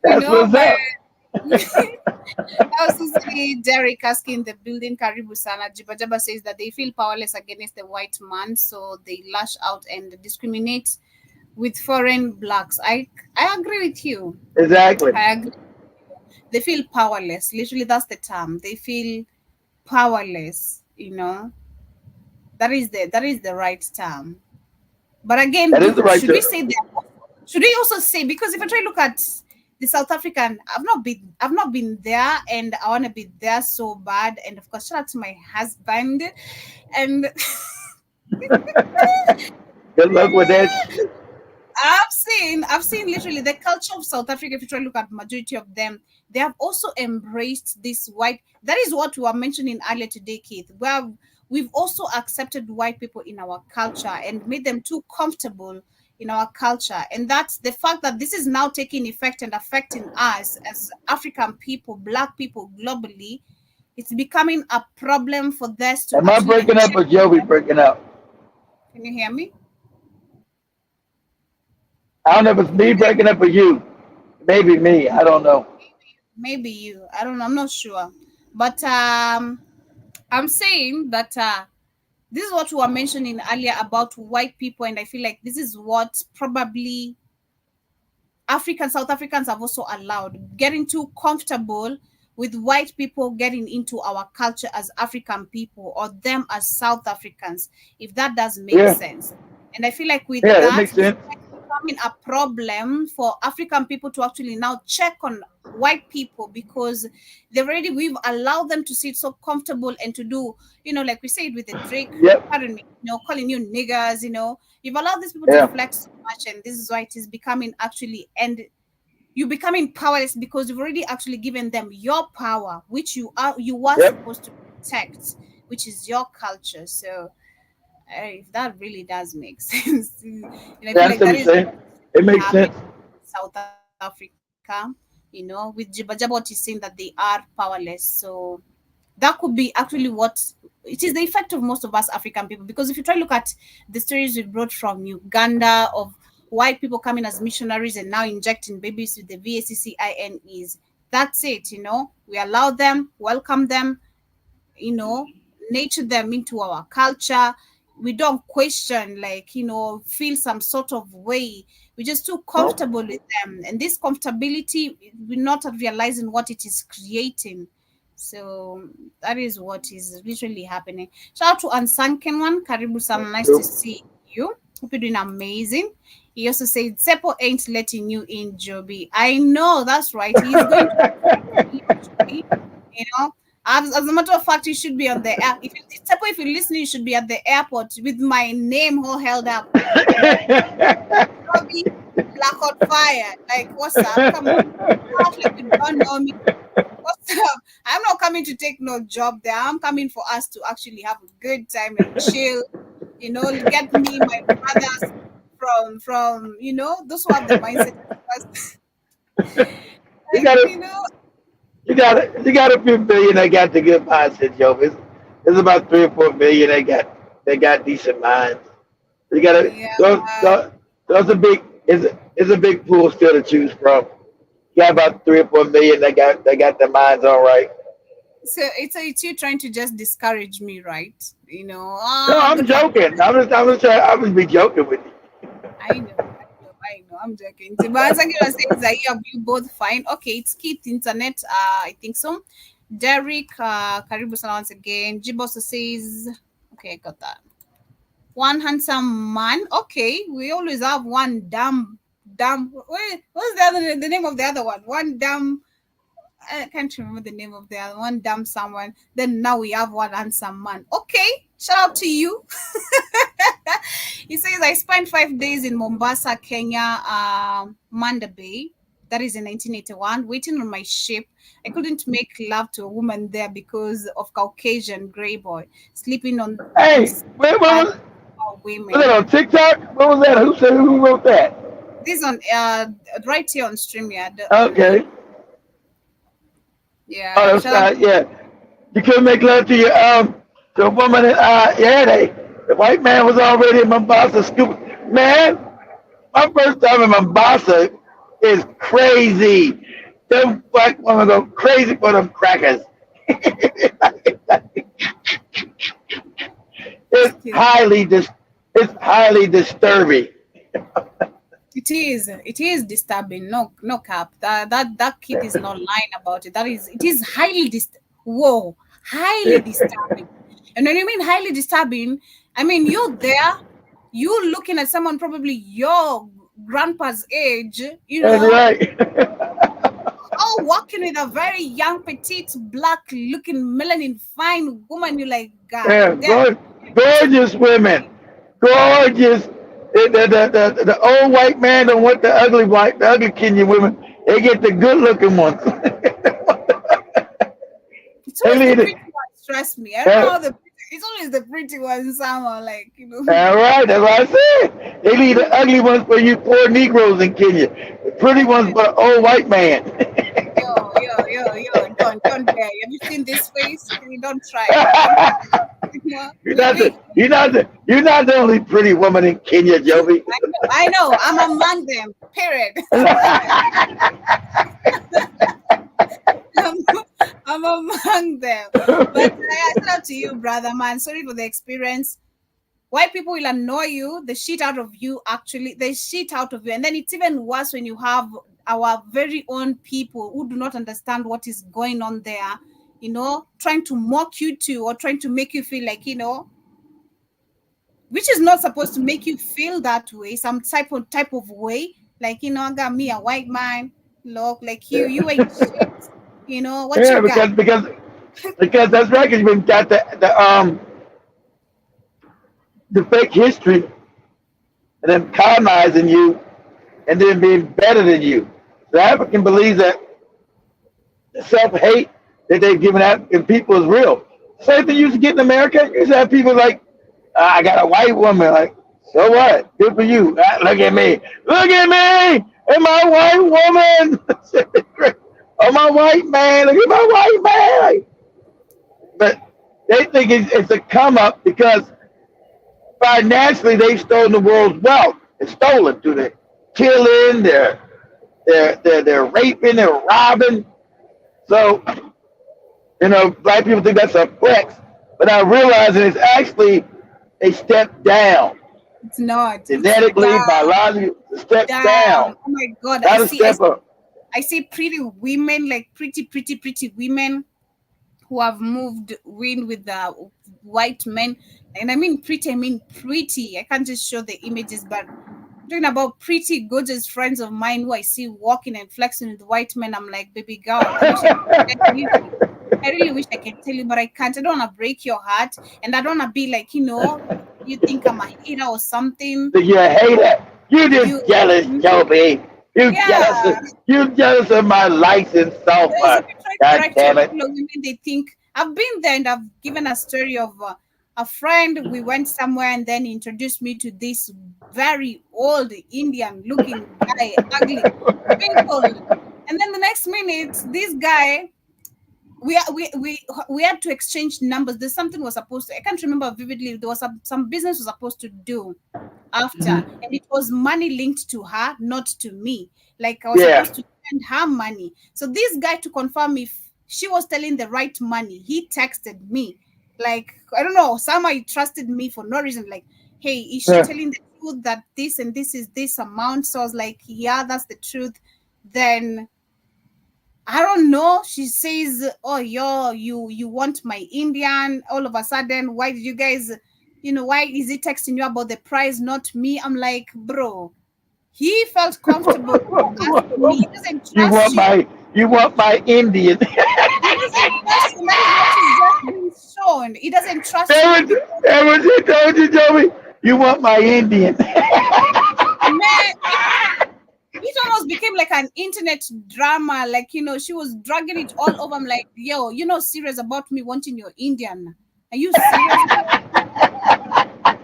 That's what's up. I also see Derek asking the building Karibu Sana. Jibajaba says that they feel powerless against the white man, so they lash out and discriminate with foreign blacks. I agree with you. Exactly. I agree. They feel powerless. Literally, that's the term. They feel powerless. That is the right term. But again, that is the right should term. we say that? Should we also say, because if I try to look at the South African, I've not been there, and I want to be there so bad. And of course, shout out to my husband. And good luck with that. I've seen literally the culture of South Africa. If you try to look at majority of them, they have also embraced this white. That is what we were mentioning earlier today, Keith. Where we've also accepted white people in our culture and made them too comfortable in our culture. And that's the fact that this is now taking effect and affecting us as African people, black people globally. It's becoming a problem for this to. Am I breaking up or Joey breaking up? Can you hear me? I don't know if it's me breaking up or you. Maybe me. I don't know. Maybe you. I don't know. I'm not sure. But I'm saying that this is what we were mentioning earlier about white people, and I feel like this is what probably South Africans have also allowed, getting too comfortable with white people getting into our culture as African people or them as South Africans, if that does make sense. And I feel like with that makes sense. Becoming a problem for African people to actually now check on white people, because we've allowed them to sit so comfortable and to do, like we said with the Drake, pardon me, calling you niggers, you've allowed these people to flex so much, and this is why it is becoming actually, and you're becoming powerless because you've already actually given them your power, which you were supposed to protect, which is your culture. So if that really does make sense, it makes sense. South Africa, with Jibajaba, what is saying that they are powerless. So that could be actually what it is, the effect of most of us African people. Because if you try to look at the stories we brought from Uganda of white people coming as missionaries and now injecting babies with the VACCINEs, that's it. We allow them, welcome them, nurture them into our culture. We don't question, feel some sort of way. We're just too comfortable with them. And this comfortability, we're not realizing what it is creating. So that is what is literally happening. Shout out to Unsunken One. Karibu Sana. Nice to see you. Hope you're doing amazing. He also said, Seppo ain't letting you in, Joby. I know, that's right. He's going to, As a matter of fact, you should be on the app. If you're listening, you should be at the airport with my name all held up. Robbie, Black on Fire. Like, what's up? Come on. Like you don't know me. What's up? I'm not coming to take no job there. I'm coming for us to actually have a good time and chill. Get me, my brothers from those who have the mindset. You got a few million that got the good mindset, Joe. It's about 3 or 4 million they got decent minds. You got those a big it's a big pool still to choose from. You got about 3 or 4 million that got their minds all right. So it's you trying to just discourage me, right? No, I'm joking. I was be joking with you. I know. I'm joking. But as I say, you both fine. Okay, it's Keith Internet. I think so. Derek, Karibu sana once again. Jibos says, okay, got that. One handsome man. Okay, we always have one dumb. Wait, what's the name of the other one? One dumb. I can't remember the name of the other one. Dumb someone. Then now we have one handsome man. Okay, shout out to you. He says, I spent 5 days in Mombasa, Kenya, Manda Bay. That is in 1981, waiting on my ship. I couldn't make love to a woman there because of Caucasian gray boy sleeping on. Hey, what was women. Was that on TikTok? What was that? Who wrote that? This on right here on StreamYard. Okay. Yeah. Oh, that's yeah. You couldn't make love to your to a woman. The white man was already in Mombasa. Man, my first time in Mombasa is crazy. Them black women go crazy for them crackers. It's highly disturbing. It is disturbing. No cap. That kid is not lying about it. It is highly highly disturbing. And when you mean highly disturbing, I mean you're there, you're looking at someone probably your grandpa's age, That's right. all walking with a very young, petite, black-looking, melanin fine woman. You're like, God, yeah, gorgeous women, gorgeous. The old white man don't want the ugly Kenyan women. They get the good-looking ones. It's always the pretty ones, trust me. I don't know it's always the pretty ones somehow, like, All right, that's what I said. They leave the ugly ones for you poor Negroes in Kenya. The pretty ones for the old white man. Yo, don't dare. Have you seen this face? Don't try. You're not the only pretty woman in Kenya, Jovi. I know. I'm among them. Period. I'm among them. But I said out to you, brother, man. Sorry for the experience. White people will annoy you, the shit out of you, actually. They shit out of you. And then it's even worse when you have our very own people who do not understand what is going on there, trying to mock you too, or trying to make you feel like, which is not supposed to make you feel that way, some type of way. Like, I got me a white man, look, like you ain't shit. What you got? Because that's right, because you've got the fake history and then colonizing you and then being better than you. The African believes that the self-hate that they've given out in people is real. Same thing you used to get in America. You used to have people like, I got a white woman. Like, so what? Good for you. Look at me. Look at me. And my white woman. Oh, my white man. Look at my white man. But they think it's a come up because financially they've stolen the world's wealth. It's stolen through the killing, they're raping, they're robbing. So, black people think that's a flex, but I realize that it's actually a step down. It's not. Genetically, biologically, a step down. Oh my God. Not a step up. I see pretty women, like pretty women who have moved in with the white men. And I mean pretty. I can't just show the images, but I'm talking about pretty gorgeous friends of mine who I see walking and flexing with white men. I'm like, baby girl, I really wish I could tell you, but I can't. I don't want to break your heart, and I don't want to be like, you think I'm a hater or something. You're a hater. You just jealous, Joby. You jealous of my likes and so far. God damn it. They think I've been there, and I've given a story of a friend. We went somewhere and then introduced me to this very old Indian looking guy, ugly, wrinkled. And then the next minute, this guy, we had to exchange numbers. There's something was supposed to, I can't remember vividly. There was some business was supposed to do after, and it was money linked to her, not to me. Like I was supposed to send her money. So this guy, to confirm if she was telling the right money, he texted me. Like, I don't know, somehow he trusted me for no reason. Like, hey, is she telling the truth that this and this is this amount? So I was like, yeah, that's the truth. Then I don't know. She says, "Oh, you want my Indian?" All of a sudden, why did you guys, why is he texting you about the price, not me? I'm like, bro, he felt comfortable asking me. He doesn't trust you. You want my Indian? He doesn't trust you. That is what is just being shown. He doesn't trust you. That was it. Told you, Joey. You want my Indian? Man, it almost became like an internet drama. Like, she was dragging it all over. I'm like, yo, serious about me wanting your Indian? Are you serious?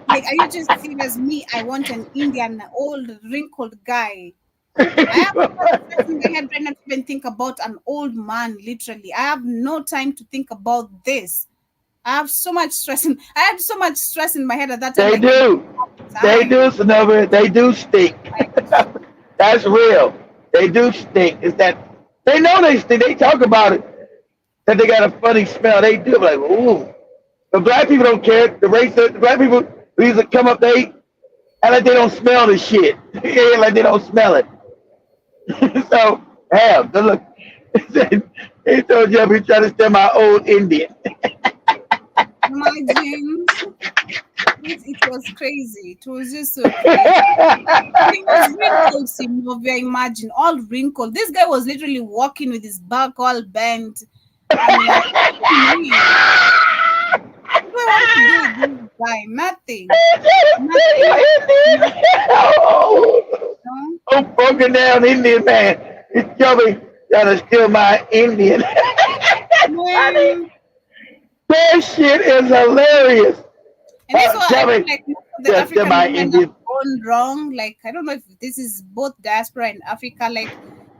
Like, are you just serious? Me, I want an Indian, old, wrinkled guy. I have no stress in my head right now to even think about an old man, literally. I have no time to think about this. I have so much stress. I had so much stress in my head at that time. They do, Sonova. They do stink. That's real. They do stink. It's that they know they stink. They talk about it. That they got a funny smell. They do like, ooh. The black people don't care. The black people either come up, they act like they don't smell the shit. Like they don't smell it. So, hell, good look. He told you he trying to steal my old Indian. Imagine. It was crazy. It was just so crazy. It was wrinkled, Simovia. Imagine, all wrinkled. This guy was literally walking with his back all bent. I'm like, what do I want to do with this guy? Nothing. Oh, broken down Indian man. He's trying to steal my Indian. That shit is hilarious. And that's why I feel like most of the African women have gone wrong. Like, I don't know if this is both diaspora and Africa. Like,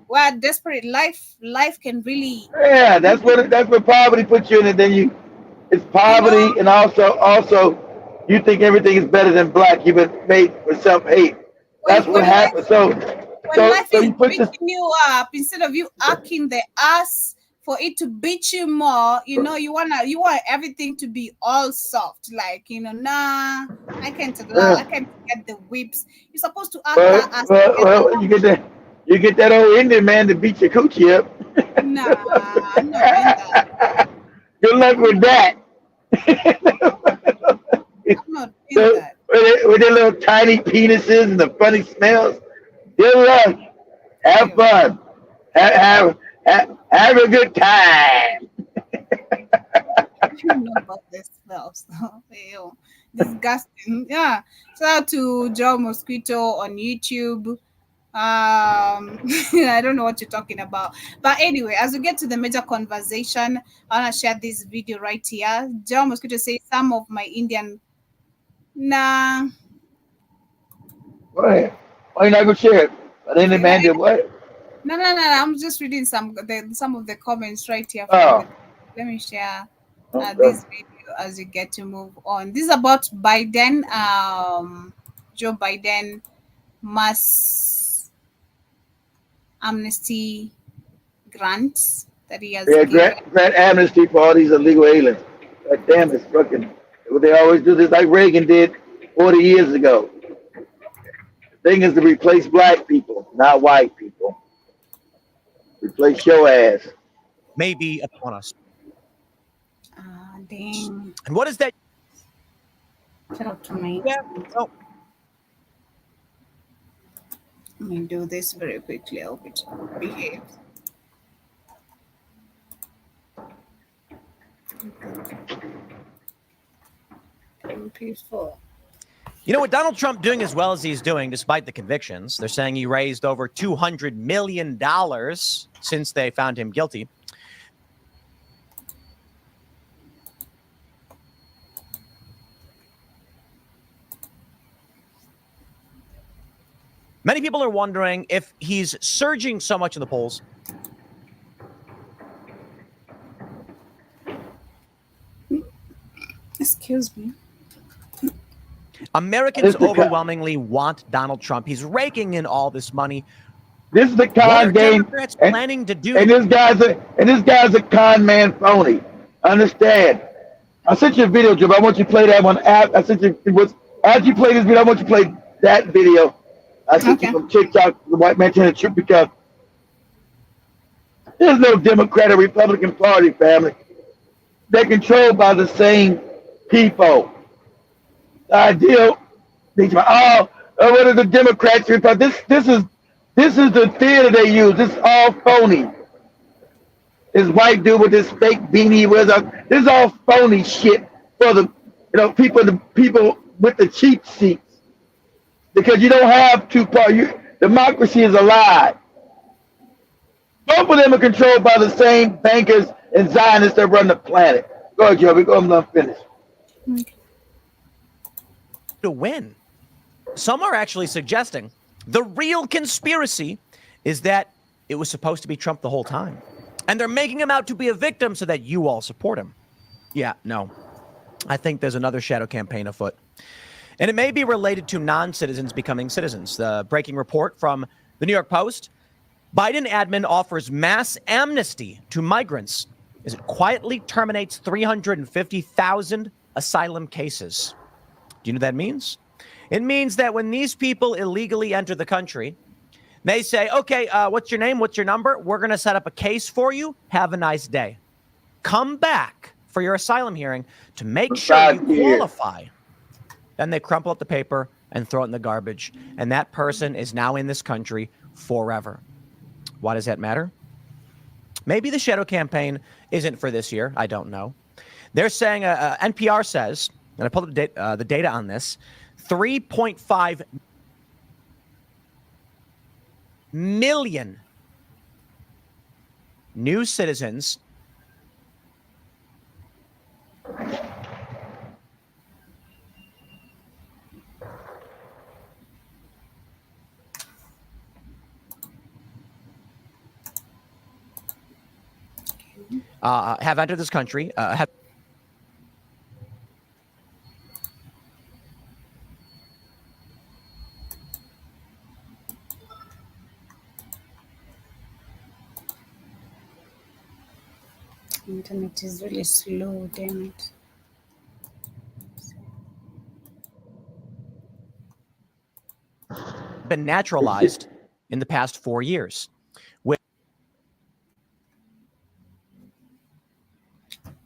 we're desperate. Life can really. Yeah, that's what poverty puts you in, and then it's poverty, and also you think everything is better than black. You've been made for self-hate. That's what happens. So life is beating you up, instead of you arcing the ass for it to beat you more, you want everything to be all soft, like, nah, I can't get the whips. You're supposed to act that ass. Well, you get that old Indian man to beat your coochie up. Nah, I'm not doing that. Good luck with that. I'm not doing that. With their little tiny penises and the funny smells. Good luck. Have fun. Have a good time. I don't know about this smells. Disgusting. Yeah. Shout out to Joe Mosquito on YouTube. I don't know what you're talking about. But anyway, as we get to the major conversation, I want to share this video right here. Joe Mosquito says some of my Indian. Nah. Why you not gonna share it? But then the man did what? No. I'm just reading some of the comments right here. Oh. Let me share this video as we get to move on. This is about Biden. Joe Biden must Amnesty grants that he has. Yeah, grant amnesty for all these illegal aliens. Like, damn, it's fucking. They always do this like Reagan did 40 years ago. The thing is to replace black people, not white people. Replace your ass. Maybe upon us. Dang. And what is that? Shut up to me. Yeah. Oh. Let me do this very quickly. I hope it behaves. Peaceful. You know what Donald Trump doing as well as he's doing, despite the convictions? They're saying he raised over $200 million since they found him guilty. Many people are wondering if he's surging so much in the polls. Excuse me. Americans overwhelmingly want Donald Trump. He's raking in all this money. This is the con game. Planning to do. And this guy's a con man phony. Understand? I sent you a video, Jim. I want you to play that one. I sent you after you play this video. I want you to play that video. I sent you from TikTok, the white man telling the truth, because There's no Democrat or Republican Party, family. They're controlled by the same people. The ideal, what are the Democrats? This is the theater they use. This is all phony. This white dude with this fake beanie wears this is all phony shit for the people with the cheap seats. Because you don't have two parties. Democracy is a lie. Both of them are controlled by the same bankers and Zionists that run the planet. Go ahead, Joe. I'm finished. To win. Some are actually suggesting the real conspiracy is that it was supposed to be Trump the whole time. And they're making him out to be a victim so that you all support him. Yeah, no. I think there's another shadow campaign afoot. And it may be related to non-citizens becoming citizens. The breaking report from the New York Post: Biden admin offers mass amnesty to migrants as it quietly terminates 350,000 asylum cases. Do you know what that means? It means that when these people illegally enter the country, they say, okay, what's your name? What's your number? We're going to set up a case for you. Have a nice day. Come back for your asylum hearing to make sure you qualify. Then they crumple up the paper and throw it in the garbage. And that person is now in this country forever. Why does that matter? Maybe the shadow campaign isn't for this year. I don't know. They're saying, NPR says, and I pulled up the data on this, 3.5 million new citizens have entered this country, have Internet is really slow, damn it. been naturalized in the past 4 years.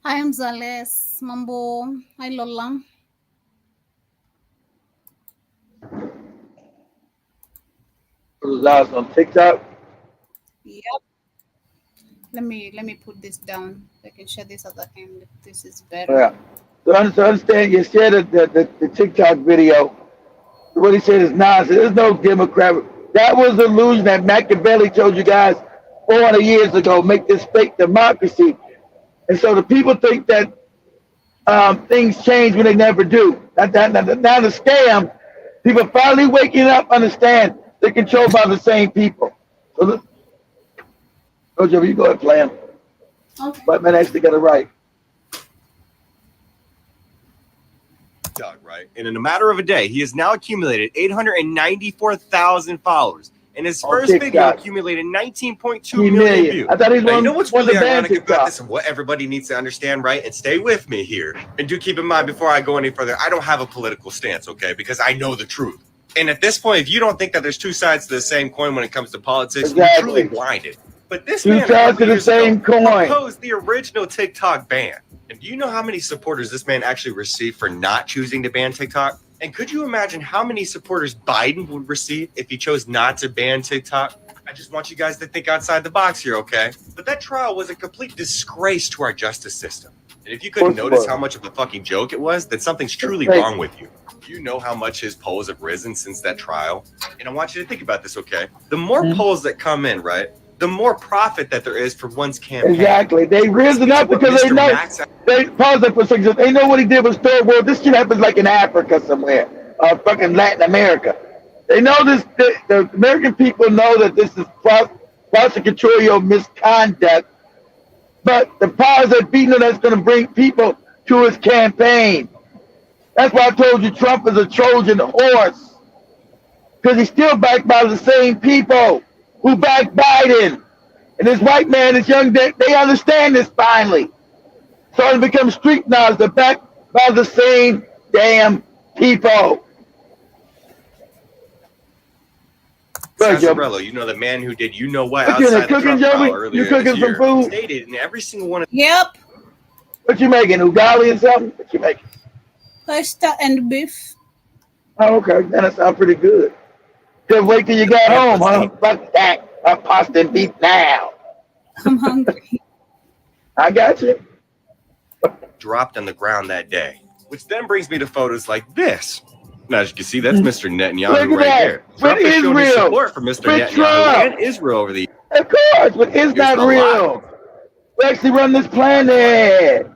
Hi, I'm Zales. Mambo. Hi, Lola. Was on TikTok. Yep. Let me put this down. I can share this at the end. This is better. Yeah. So understand, you shared the TikTok video. What he said is nonsense. There's no Democrat. That was the illusion that Machiavelli told you guys 400 years ago. Make this fake democracy. And so the people think that things change when they never do. Now the scam, people finally waking up, understand they're controlled by the same people. So Joe, you go ahead and play him. Okay. But man actually got it right. Doug, right? And in a matter of a day, he has now accumulated 894,000 followers. And his first video accumulated 19.2 million views. I thought he was you know what's really ironic about TikTok. this and what everybody needs to understand, right? And stay with me here. And do keep in mind, before I go any further, I don't have a political stance, okay? Because I know the truth. And at this point, if you don't think that there's two sides to the same coin when it comes to politics, you're truly blinded. But this man proposed the original TikTok ban. And do you know how many supporters this man actually received for not choosing to ban TikTok? And could you imagine how many supporters Biden would receive if he chose not to ban TikTok? I just want you guys to think outside the box here, okay? But that trial was a complete disgrace to our justice system. And if you couldn't notice how much of a fucking joke it was, then something's truly wrong with you. Do you know how much his polls have risen since that trial? And I want you to think about this, okay? The more polls that come in, right, the more profit that there is for one's campaign. Exactly. They risen up because they know. They pause it for a second. They know what he did was third world. This shit happens like in Africa somewhere, or fucking Latin America. They know this. The American people know that this is prosecutorial misconduct. But the powers that be know that's going to bring people to his campaign. That's why I told you Trump is a Trojan horse, because he's still backed by the same people who backed Biden. And this white man, this young, they understand this finally. Starting to become street knowledge. They're backed by the same damn people. Sassarello, you know, the man who did you know what What you outside the cooking, Trump trial Joey? earlier You cooking this some year, food? stated in every single one of Yep. What you making? Ugali and something? What you making? Pasta and beef. Oh, okay. That sounds pretty good. Just wait till you the got home, pamphlets that huh? he Fuck that. I'm pasta and beef now. I'm hungry. I got you. dropped on the ground that day. Which then brings me to photos like this. Now, as you can see, that's Mr. Netanyahu Look at right that. there. With Trump has shown his Israel. support for Mr. With Netanyahu Trump. and Israel over the Of course, but it's years. not A lot. real. We actually run this planet.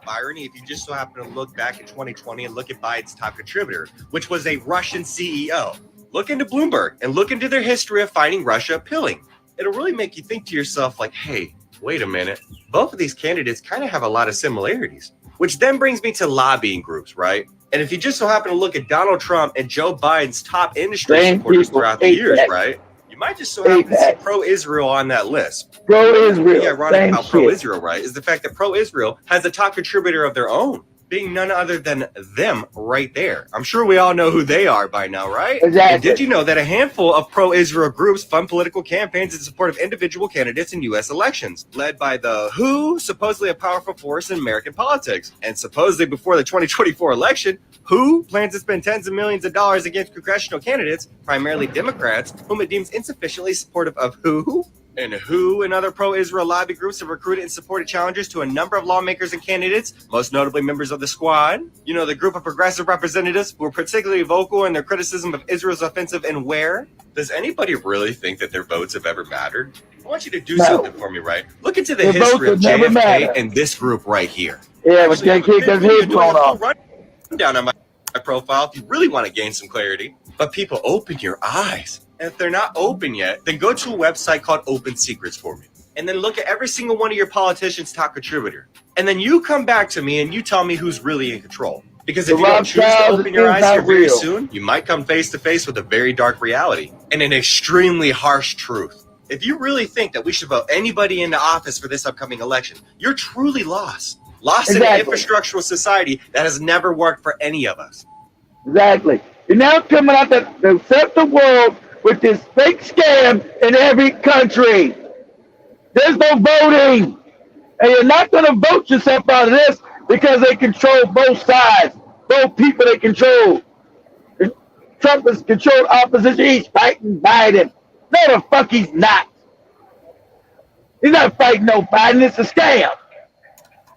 Irony, if you just so happen to look back in 2020 and look at Biden's top contributor, which was a Russian CEO. Look into Bloomberg and look into their history of finding Russia appealing. It'll really make you think to yourself like, hey, wait a minute. Both of these candidates kind of have a lot of similarities. Which then brings me to lobbying groups, right? And if you just so happen to look at Donald Trump and Joe Biden's top industry Same supporters people, throughout the years, APEC. right? You might just so happen to see APEC. pro-Israel on that list. Pro-Israel. The ironic Same about shit. pro-Israel, right, is the fact that pro-Israel has a top contributor of their own, being none other than them right there. I'm sure we all know who they are by now, right? Exactly. And did you know that a handful of pro-Israel groups fund political campaigns in support of individual candidates in U.S. elections, led by the WHO, supposedly a powerful force in American politics? And supposedly before the 2024 election, WHO plans to spend tens of millions of dollars against congressional candidates, primarily Democrats, whom it deems insufficiently supportive of WHO. And WHO and other pro-Israel lobby groups have recruited and supported challengers to a number of lawmakers and candidates, most notably members of the Squad. You know, the group of progressive representatives who are particularly vocal in their criticism of Israel's offensive and where. Does anybody really think that their votes have ever mattered? I want you to do something for me, right? Look into the Their history of votes have never JFK mattered. and this group right here. Yeah, but Actually, they keep their video head doing blown a full off. rundown on my profile if you really want to gain some clarity. But people, open your eyes. And if they're not open yet, then go to a website called Open Secrets for me. And then look at every single one of your politicians' top contributor. And then you come back to me and you tell me who's really in control. Because if The you don't choose to Rothschilds open your is eyes not here very real. soon, you might come face to face with a very dark reality and an extremely harsh truth. If you really think that we should vote anybody into office for this upcoming election, you're truly lost. Lost in an Exactly. infrastructural society that has never worked for any of us. Exactly. You're now coming out to set the world with this fake scam in every country. There's no voting. And you're not going to vote yourself out of this because they control both sides. Both people they control. Trump has controlled opposition. He's fighting Biden. No, the fuck he's not. He's not fighting no Biden. It's a scam.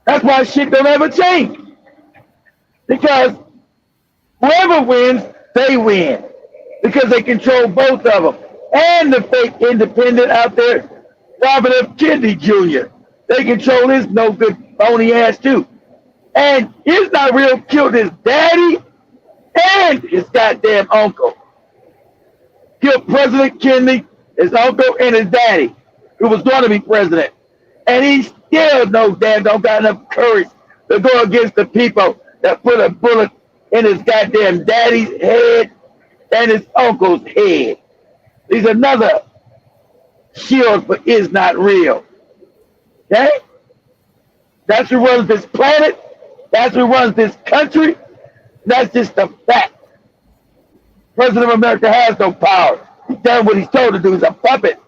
That's why shit don't ever change. Because whoever wins, they win. Because they control both of them. And the fake independent out there, Robert F. Kennedy Jr. They control his no good phony ass too. And his not real killed his daddy and his goddamn uncle. Killed President Kennedy, his uncle, and his daddy, who was going to be president. And he still don't got enough courage to go against the people that put a bullet in his goddamn daddy's head and his uncle's head. He's another shield for is not real. Okay? That's who runs this planet. That's who runs this country. That's just a fact. President of America has no power. He's done what he's told to do. He's a puppet.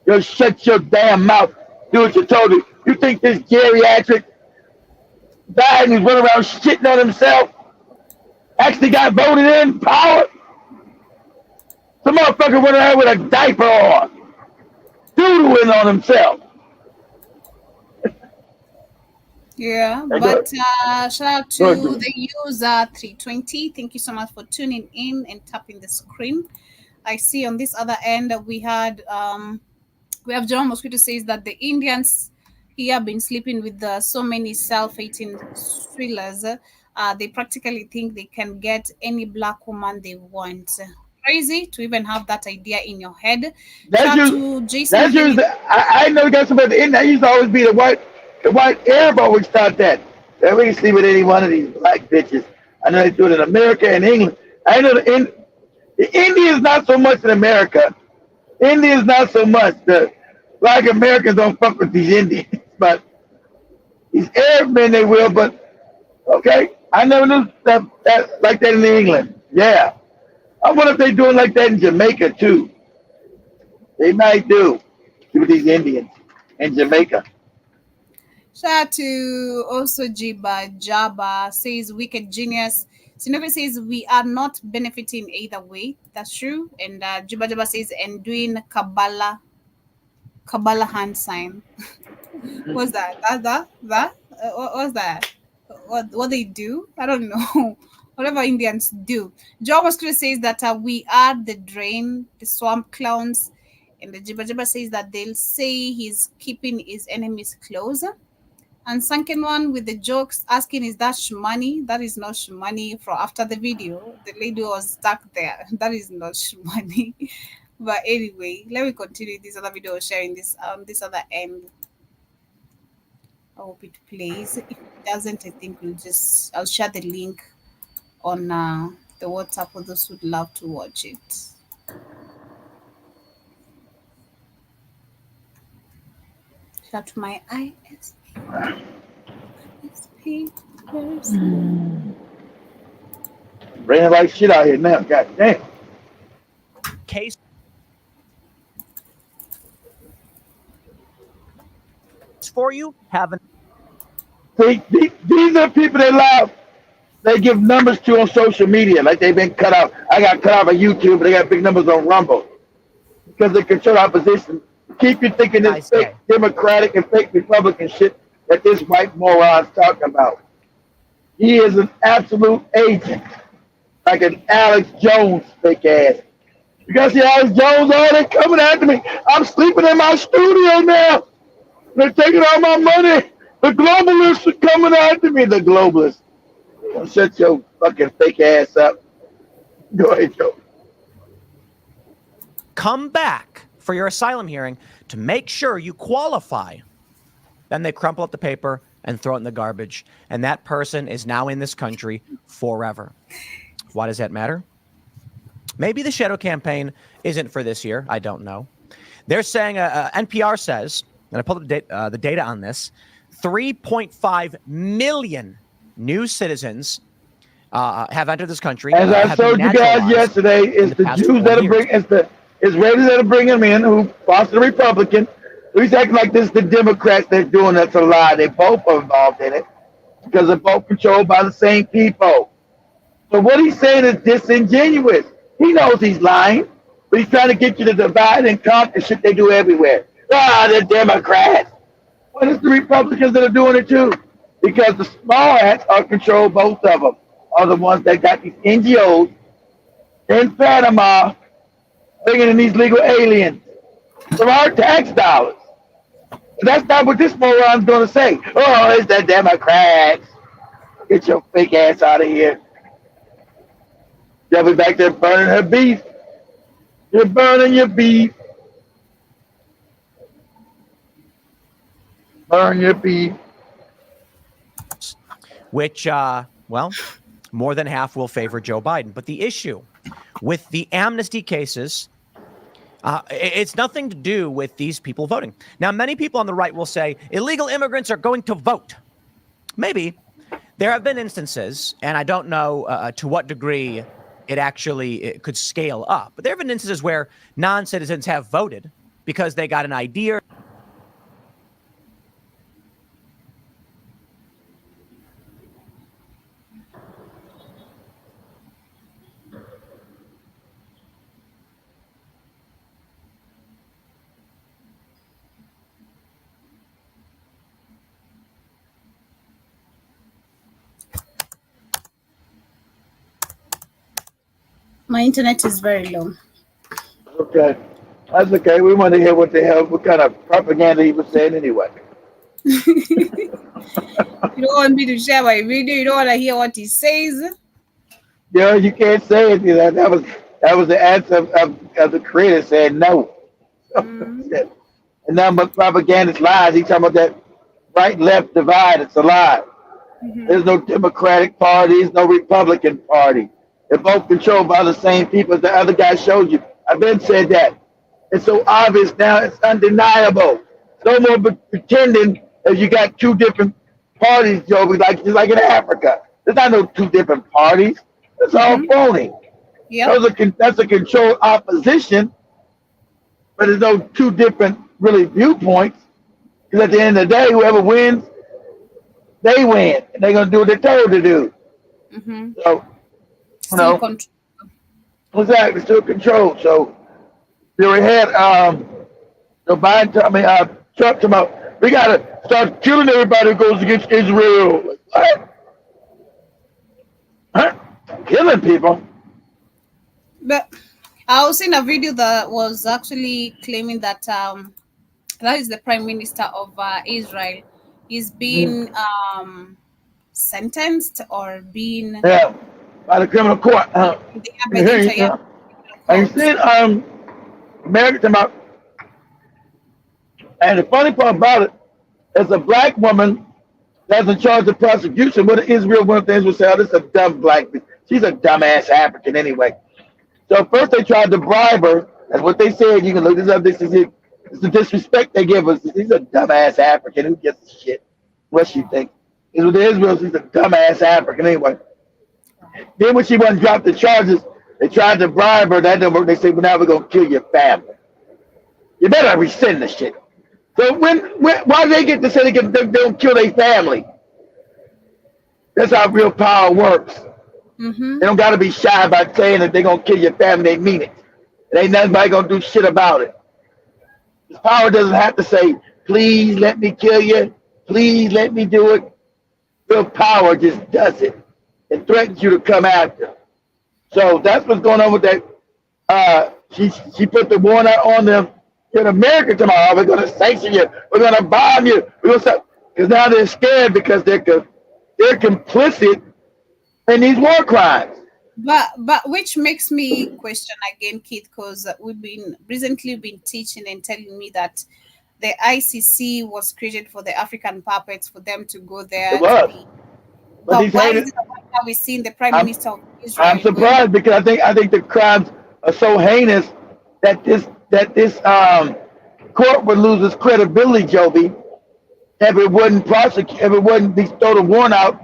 Just shut your damn mouth. Do what you're told to. You think this geriatric Biden who's running around shitting on himself actually got voted in power? Some motherfucker went around with a diaper on, doodling on himself. Yeah, but shout out to the user 320. Thank you so much for tuning in and tapping the screen. I see on this other end we have John Mosquito says that the Indians here have been sleeping with so many self-hating thrillers. They practically think they can get any black woman they want. Crazy to even have that idea in your head. That's Jason. I know that's about the Indian. That used to always be the white Arab always thought that we can sleep with any one of these black bitches. I know they do it in America and England. I know the India is not so much in America. India is not so much. The black Americans don't fuck with these Indians, but these Arab men they will. But okay, I never knew that like that in England. Yeah, I wonder if they're doing like that in Jamaica too. They might do with these Indians in Jamaica. Shout out to also Jiba Jaba says wicked genius. Sinova says we are not benefiting either way. That's true. And Jiba Jaba says and doing Kabbalah hand sign. What's that? That? What's that? What they do? I don't know. Whatever Indians do. Joe Mosquito says that we are the drain, the swamp clowns. And the Jiba Jaba says that they'll say he's keeping his enemies closer. And second one with the jokes asking, is that Shumani? That is not Shumani. From after the video, the lady was stuck there. That is not Shumani. But anyway, let me continue this other video sharing this this other end. I hope it plays. If it doesn't, I think I'll share the link on the WhatsApp for those who'd love to watch it. Shout to my ISP. Raining like shit out here now. God damn. Case for you haven't. See, these are people that love. They give numbers to on social media, like they've been cut out. I got cut off of YouTube, but they got big numbers on Rumble because they control our position. Keep you thinking this fake Democratic and fake Republican shit that this white moron's talking about. He is an absolute agent, like an Alex Jones fake ass. You guys see Alex Jones? Oh, they're coming after me. I'm sleeping in my studio now. They're taking all my money. The globalists are coming after me. The globalists. Shut your fucking fake ass up. Go ahead, Joe. Come back for your asylum hearing to make sure you qualify. Then they crumple up the paper and throw it in the garbage. And that person is now in this country forever. Why does that matter? Maybe the shadow campaign isn't for this year. I don't know. They're saying, NPR says, and I pulled up the data on this, 3.5 million new citizens have entered this country. As I told you guys yesterday, it's the Jews that are bringing, it's the Israelis that are bringing them in who foster the Republican. He's acting like this is the Democrats that's doing that's a lie. They both are involved in it because they're both controlled by the same people. So what he's saying is disingenuous. He knows he's lying, but he's trying to get you to divide and conquer shit they do everywhere. The Democrats. Well, it's the Republicans that are doing it too, because the small hats are controlled, both of them are the ones that got these NGOs in Panama bringing in these legal aliens from our tax dollars. That's not what this moron's going to say. Oh, it's the Democrats. Get your fake ass out of here. You'll be back there burning her beef. You're burning your beef. Burn your beef. Which, well, more than half will favor Joe Biden. But the issue with the amnesty cases, it's nothing to do with these people voting. Now, many people on the right will say illegal immigrants are going to vote. Maybe. There have been instances, and I don't know to what degree it could scale up, but there have been instances where non-citizens have voted because they got an idea. My internet is very low. Okay. That's okay. We want to hear what kind of propaganda he was saying anyway. You don't want me to share my video? You don't want to hear what he says? Yeah, you can't say it. That was the answer of the creator saying no. And now but propagandist lies. He's talking about that right-left divide. It's a lie. There's no Democratic Party. There's no Republican Party. They're both controlled by the same people as the other guy showed you. I've been said that. It's so obvious now, it's undeniable. No more pretending that you got two different parties, Joey, just like in Africa. There's not no two different parties. It's all phony. Yep. That's a controlled opposition, but there's no two different really viewpoints. Because at the end of the day, whoever wins, they win, and they're gonna do what they're told to do. Mm-hmm. So, Still control. exactly, still controlled. So you had Biden, Trump talking about we gotta start killing everybody who goes against Israel. Like, what? Huh? Killing people? But I was in a video that was actually claiming that that is the prime minister of Israel is being sentenced or being By the criminal court. by the entire And you see, American about, and the funny part about it is a black woman that's in charge of prosecution. What Israel, one of the things would say, oh, this is a dumb black bitch. She's a dumbass African anyway. So first they tried to bribe her. That's what they said. You can look this up. This is it. It's the disrespect they give us. She's a dumbass African. Who gives a shit what she thinks? Is with Israel, she's a dumbass African anyway. Then when she wasn't dropped the charges, they tried to bribe her. That didn't work. They said, well, now we're going to kill your family. You better rescind the shit. So why do they get to say they don't kill their family? That's how real power works. Mm-hmm. They don't got to be shy about saying that they're going to kill your family. They mean it. There ain't nobody going to do shit about it. This power doesn't have to say, please let me kill you. Please let me do it. Real power just does it. It threatens you to come after. So that's what's going on with that. She put the warrant out on them in America tomorrow. We're going to sanction you. We're going to bomb you. We're going to because now they're scared because they're complicit in these war crimes. But which makes me question again, Keith, because we've been recently been teaching and telling me that the ICC was created for the African puppets for them to go there. It was. But why is it that we've seen the Prime Minister of Israel? I'm surprised because I think the crimes are so heinous that this court would lose its credibility, Joby, if it wouldn't prosecute, if it wouldn't be throw the warrant out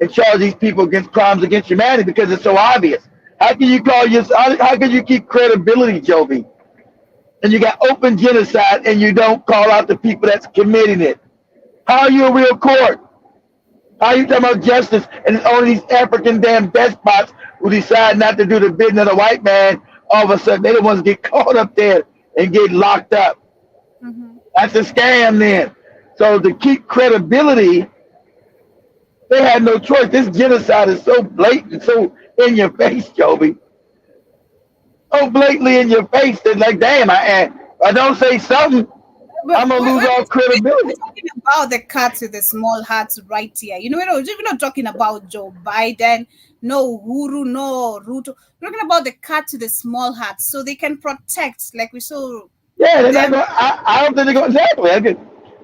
and charge these people against crimes against humanity because it's so obvious. How can you how can you keep credibility, Joby? And you got open genocide and you don't call out the people that's committing it. How are you a real court? How are you talking about justice and it's only these African damn despots who decide not to do the bidding of the white man, all of a sudden they're the ones that get caught up there and get locked up. Mm-hmm. That's a scam then. So to keep credibility, they had no choice. This genocide is so blatant, so in your face, Joby. So blatantly in your face that like, damn, I don't say something, I'm gonna lose all credibility. We're talking about the cats with the small hats right here. You know, we're not talking about Joe Biden, no Uhuru, no Ruto. We're talking about the cats with the small hats, so they can protect, like we saw. Yeah, they're not gonna, I don't think they're going exactly.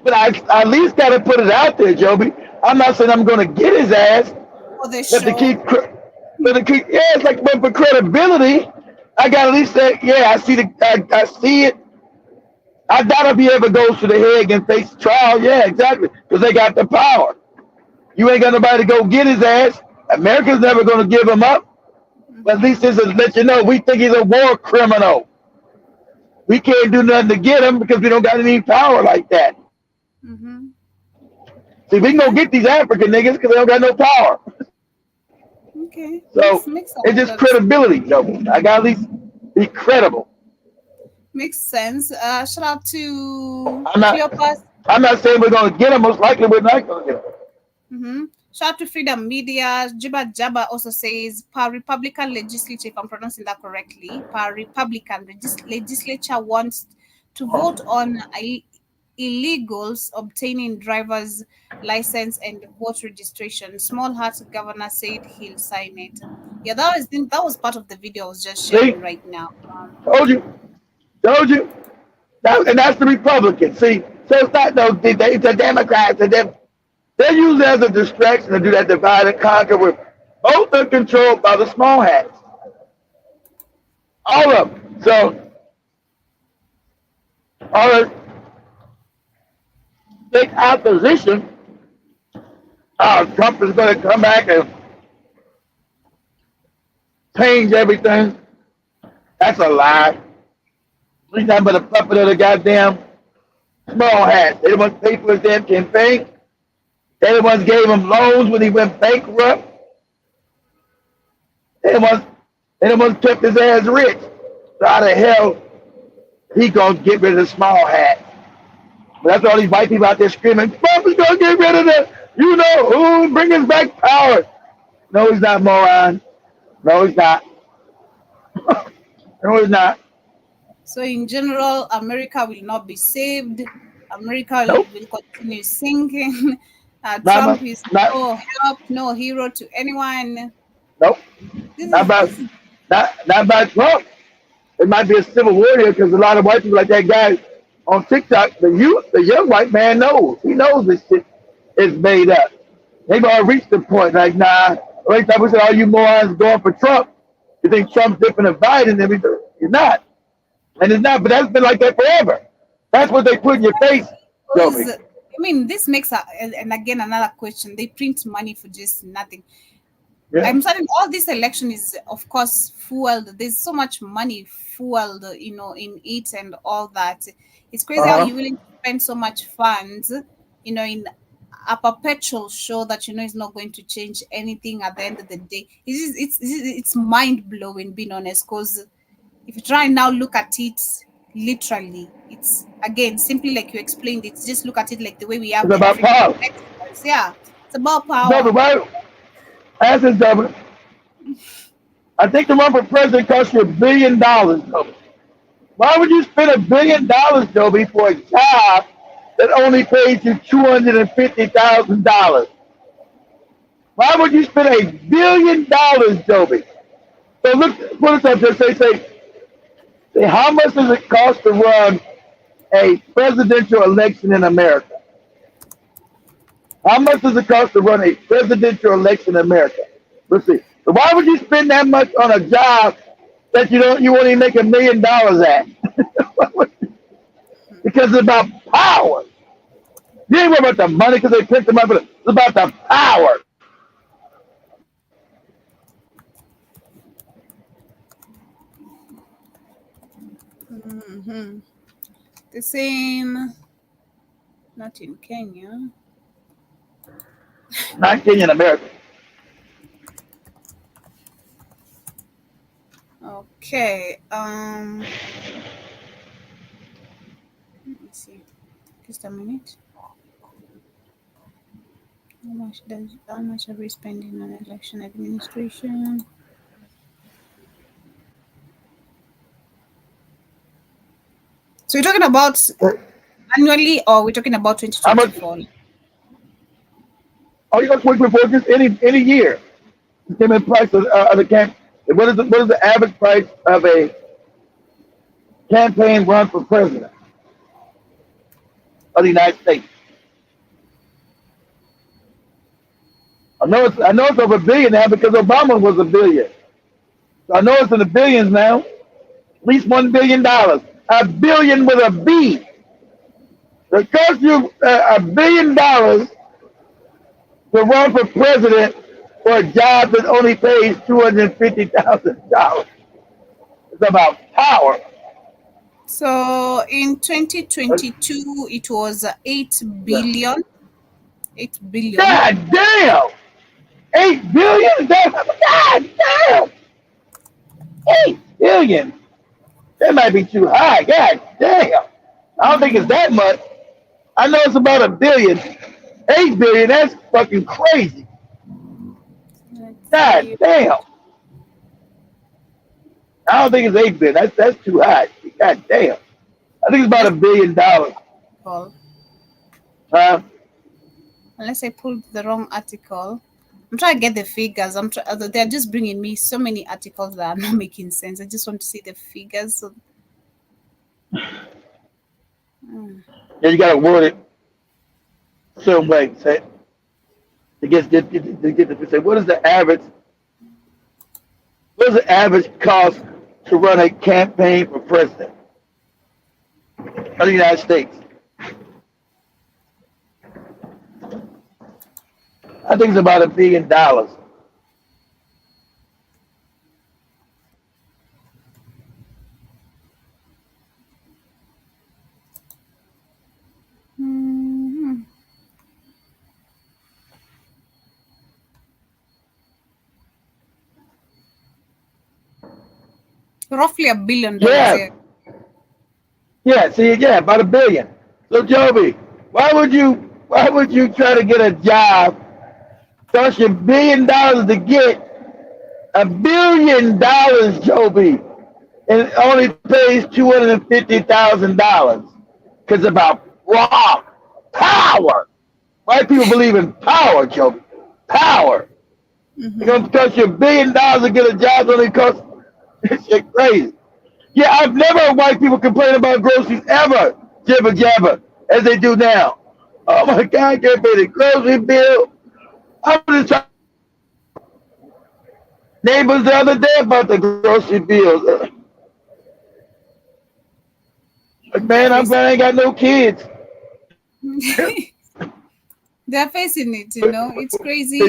But I at least got to put it out there, Joby. I'm not saying I'm going to get his ass, but to keep, yeah, it's like, but for credibility, I got to at least say, yeah, I see it. I gotta be able to go to the Hague and face trial. Yeah, exactly, because they got the power. You ain't got nobody to go get his ass. America's never going to give him up. But at least this is let you know we think he's a war criminal. We can't do nothing to get him because we don't got any power like that. Mm-hmm. See, we can go get these African niggas because they don't got no power. Okay. So it's just credibility, Joe. I got to at least be credible. Makes sense. Shout out to I'm not saying we're going to get them. Most likely we're not going to get them. Mm-hmm. Shout out to Freedom Media. Jiba Jabba also says, Republican legislature, if I'm pronouncing that correctly, Republican legislature wants to vote on illegals obtaining driver's license and vote registration. Small Heart governor said he'll sign it. Yeah, that was part of the video I was just sharing right now. Told you. And that's the Republicans. See, so it's not it's the Democrats. They're used as a distraction to do that divide and conquer with both are controlled by the small hats. All of them. So, all the big opposition, Trump is going to come back and change everything. That's a lie. He's nothing but a puppet of the goddamn small hat. They the ones paid for his damn campaign. They the ones gave him loans when he went bankrupt. They the ones kept his ass rich. So how the hell he gonna get rid of the small hat? But that's all these white people out there screaming, Trump is gonna get rid of the, you know who, bring us back power. No, he's not, moron. No, he's not. No, he's not. So in general, America will not be saved. America Nope. will continue sinking. Not, Trump is not, no help, no hero to anyone. nope. This Not by, is not by Trump. It might be a civil war here because a lot of white people like that guy on TikTok, the young white man knows. He knows this shit is made up. They've already reached the point like, nah, every time we say, all you morons going for Trump, you think Trump's different than Biden, and he's not. And it's not, but that's been like that forever. That's what they put in your face, Joey. I mean, this makes and again another question. They print money for just nothing. Yeah. I'm certain all this election is, of course, fueled. There's so much money fueled, in it and all that. It's crazy how you're willing to spend so much funds, in a perpetual show that is not going to change anything at the end of the day. It's mind blowing, being honest, because if you try and now look at it literally, it's again simply like you explained. It's just look at it like the way we have. It's about power. Yeah, it's about power. Governor, why? Ask this governor. I think the run for president costs you $1 billion, Joby. Why would you spend $1 billion, Joby, for a job that only pays you $250,000? Why would you spend $1 billion, Joby? So look, put it up there. Say, how much does it cost to run a presidential election in America? How much does it cost to run a presidential election in America? Let's see. So why would you spend that much on a job that you won't even make $1 million at? Because it's about power. You ain't worried about the money because they print the money, but it's about the power. Mm-hmm. The same, not in Kenya. Not Kenya, in America. Okay. Let me see. Just a minute. How much are we spending on election administration? So we're talking about annually, or we're talking about 2024? Oh, you got quick report just any year. The price of the camp. What is the average price of a campaign run for president of the United States? I know it's over $1 billion now because Obama was $1 billion. So I know it's in the billions now. At least $1 billion. $1 billion with a B. It costs you $1 billion to run for president for a job that only pays $250,000. It's about power. So in 2022, it was 8 billion. 8 billion. God damn! 8 billion? God damn! 8 billion? That might be too high. God damn! I don't think it's that much. I know it's about $1 billion. 8 billion? That's fucking crazy. God damn! I don't think it's 8 billion. That's too high. God damn! I think it's about $1 billion. Unless I pulled the wrong article. I'm trying to get the figures. They're just bringing me so many articles that are not making sense. I just want to see the figures. So. Yeah, you gotta word it certain way. Say to get to say what is the average cost to run a campaign for president of the United States? I think it's about $1 billion. Roughly $1 billion. Yeah, yeah. See, yeah, about $1 billion. So, Joby, why would you try to get a job? Cost you $1 billion to get $1 billion, Joby, and it only pays $250,000 because about raw power. White people believe in power, Joby. Power. It's gonna cost you $1 billion to get a job. Only cost this shit crazy. Yeah, I've never heard white people complain about groceries ever, jibber jabber, as they do now. Oh my God, I can't pay the grocery bill. I was just talking to neighbors the other day about the grocery bills. Like, man, I'm glad I ain't got no kids. They're facing it, you know. It's crazy.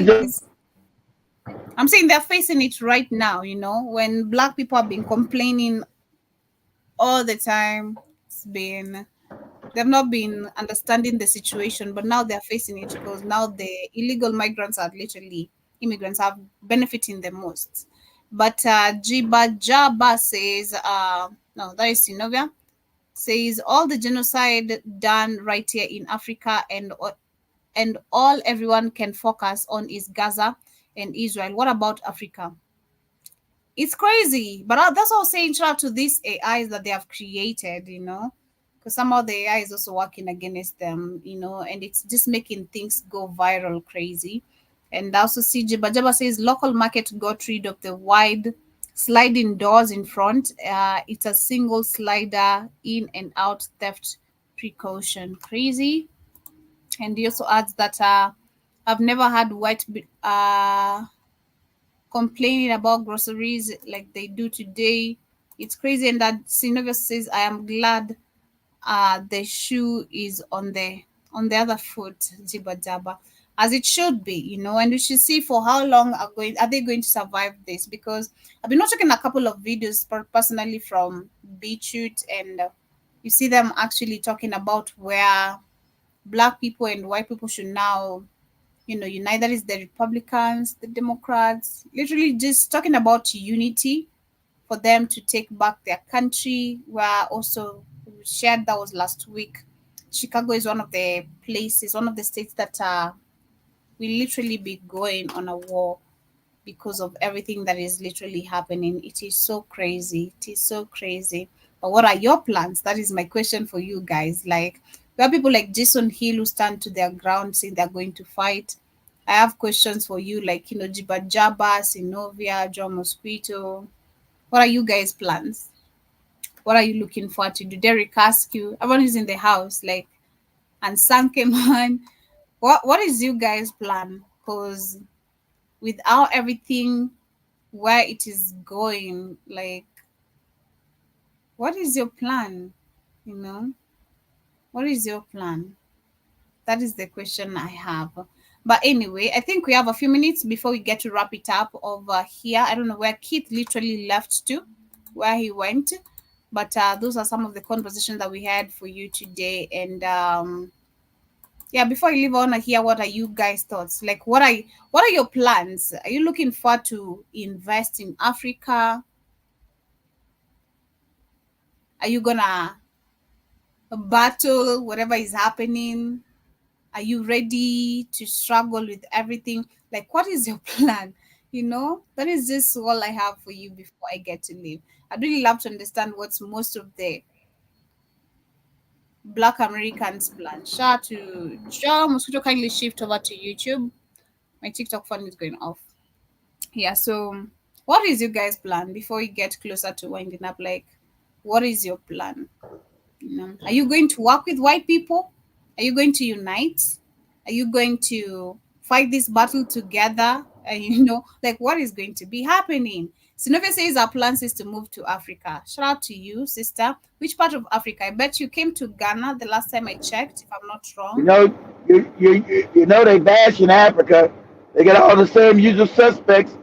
I'm saying they're facing it right now, you know, when Black people have been complaining all the time. They've not been understanding the situation, but now they're facing it because now the illegal migrants are literally immigrants are benefiting the most. But Jiba Jaba says, no, that is Sinovia, says all the genocide done right here in Africa and all everyone can focus on is Gaza and Israel. What about Africa? It's crazy, but that's what I was saying. Shout out to these AIs that they have created, you know, because somehow the AI is also working against them, you know, and it's just making things go viral crazy. And also CJ Bajaba says local market got rid of the wide sliding doors in front. It's a single slider in and out theft precaution. Crazy. And he also adds that I've never had complaining about groceries like they do today. It's crazy. And that Sinovia says, I am glad the shoe is on the other foot, Jiba Jaba, as it should be, you know, and we should see for how long are they going to survive this, because I've been watching a couple of videos personally from Beachute, and you see them actually talking about where Black people and white people should now, you know, unite. That is the Republicans, the Democrats, literally just talking about unity for them to take back their country. Where also we shared that was last week. Chicago is one of the places, one of the states that will literally be going on a war because of everything that is literally happening. It is so crazy. It is so crazy. But what are your plans? That is my question for you guys. Like, we have people like Jason Hill who stand to their ground saying they're going to fight. I have questions for you, like, you know, Jiba Jaba, Sinovia, John Mosquito. What are you guys' plans? What are you looking forward to? Do Derek ask you? Everyone is in the house, like, and Sanke man. What is you guys' plan? Because without everything where it is going, like, what is your plan? You know, what is your plan? That is the question I have. But anyway, I think we have a few minutes before we get to wrap it up over here. I don't know where Keith literally left to, where he went. But those are some of the conversations that we had for you today. And yeah, before I leave, I want to hear what are you guys' thoughts? Like, what are your plans? Are you looking forward to invest in Africa? Are you gonna battle whatever is happening? Are you ready to struggle with everything? Like, what is your plan? You know, that is just all I have for you before I get to leave. I'd really love to understand what's most of the Black Americans' plan. Shout out to John Mosquito. Kindly shift over to YouTube. My TikTok phone is going off. Yeah, so what is your guys' plan before we get closer to winding up? Like, what is your plan? You know, are you going to work with white people? Are you going to unite? Are you going to fight this battle together? You know, like, what is going to be happening? Sinovia says our plans is to move to Africa. Shout out to you, sister. Which part of Africa? I bet you came to Ghana the last time I checked, if I'm not You wrong. know, you know they bash in Africa. They got all the same usual suspects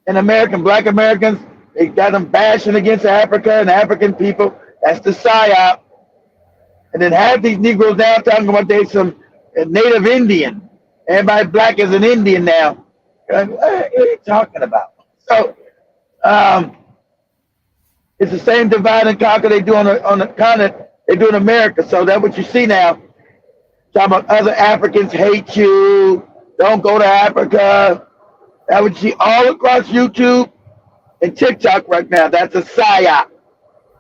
in Black Americans. They got them bashing against Africa and African people. That's the psyop. And then half these Negroes now talking about they some native Indian. Everybody black is an Indian now. Like, what are you talking about? So, It's the same divide and conquer they do on the continent, they do in America. So that's what you see now. Talking about other Africans hate you, don't go to Africa. That what you see all across YouTube and TikTok right now. That's a psyop.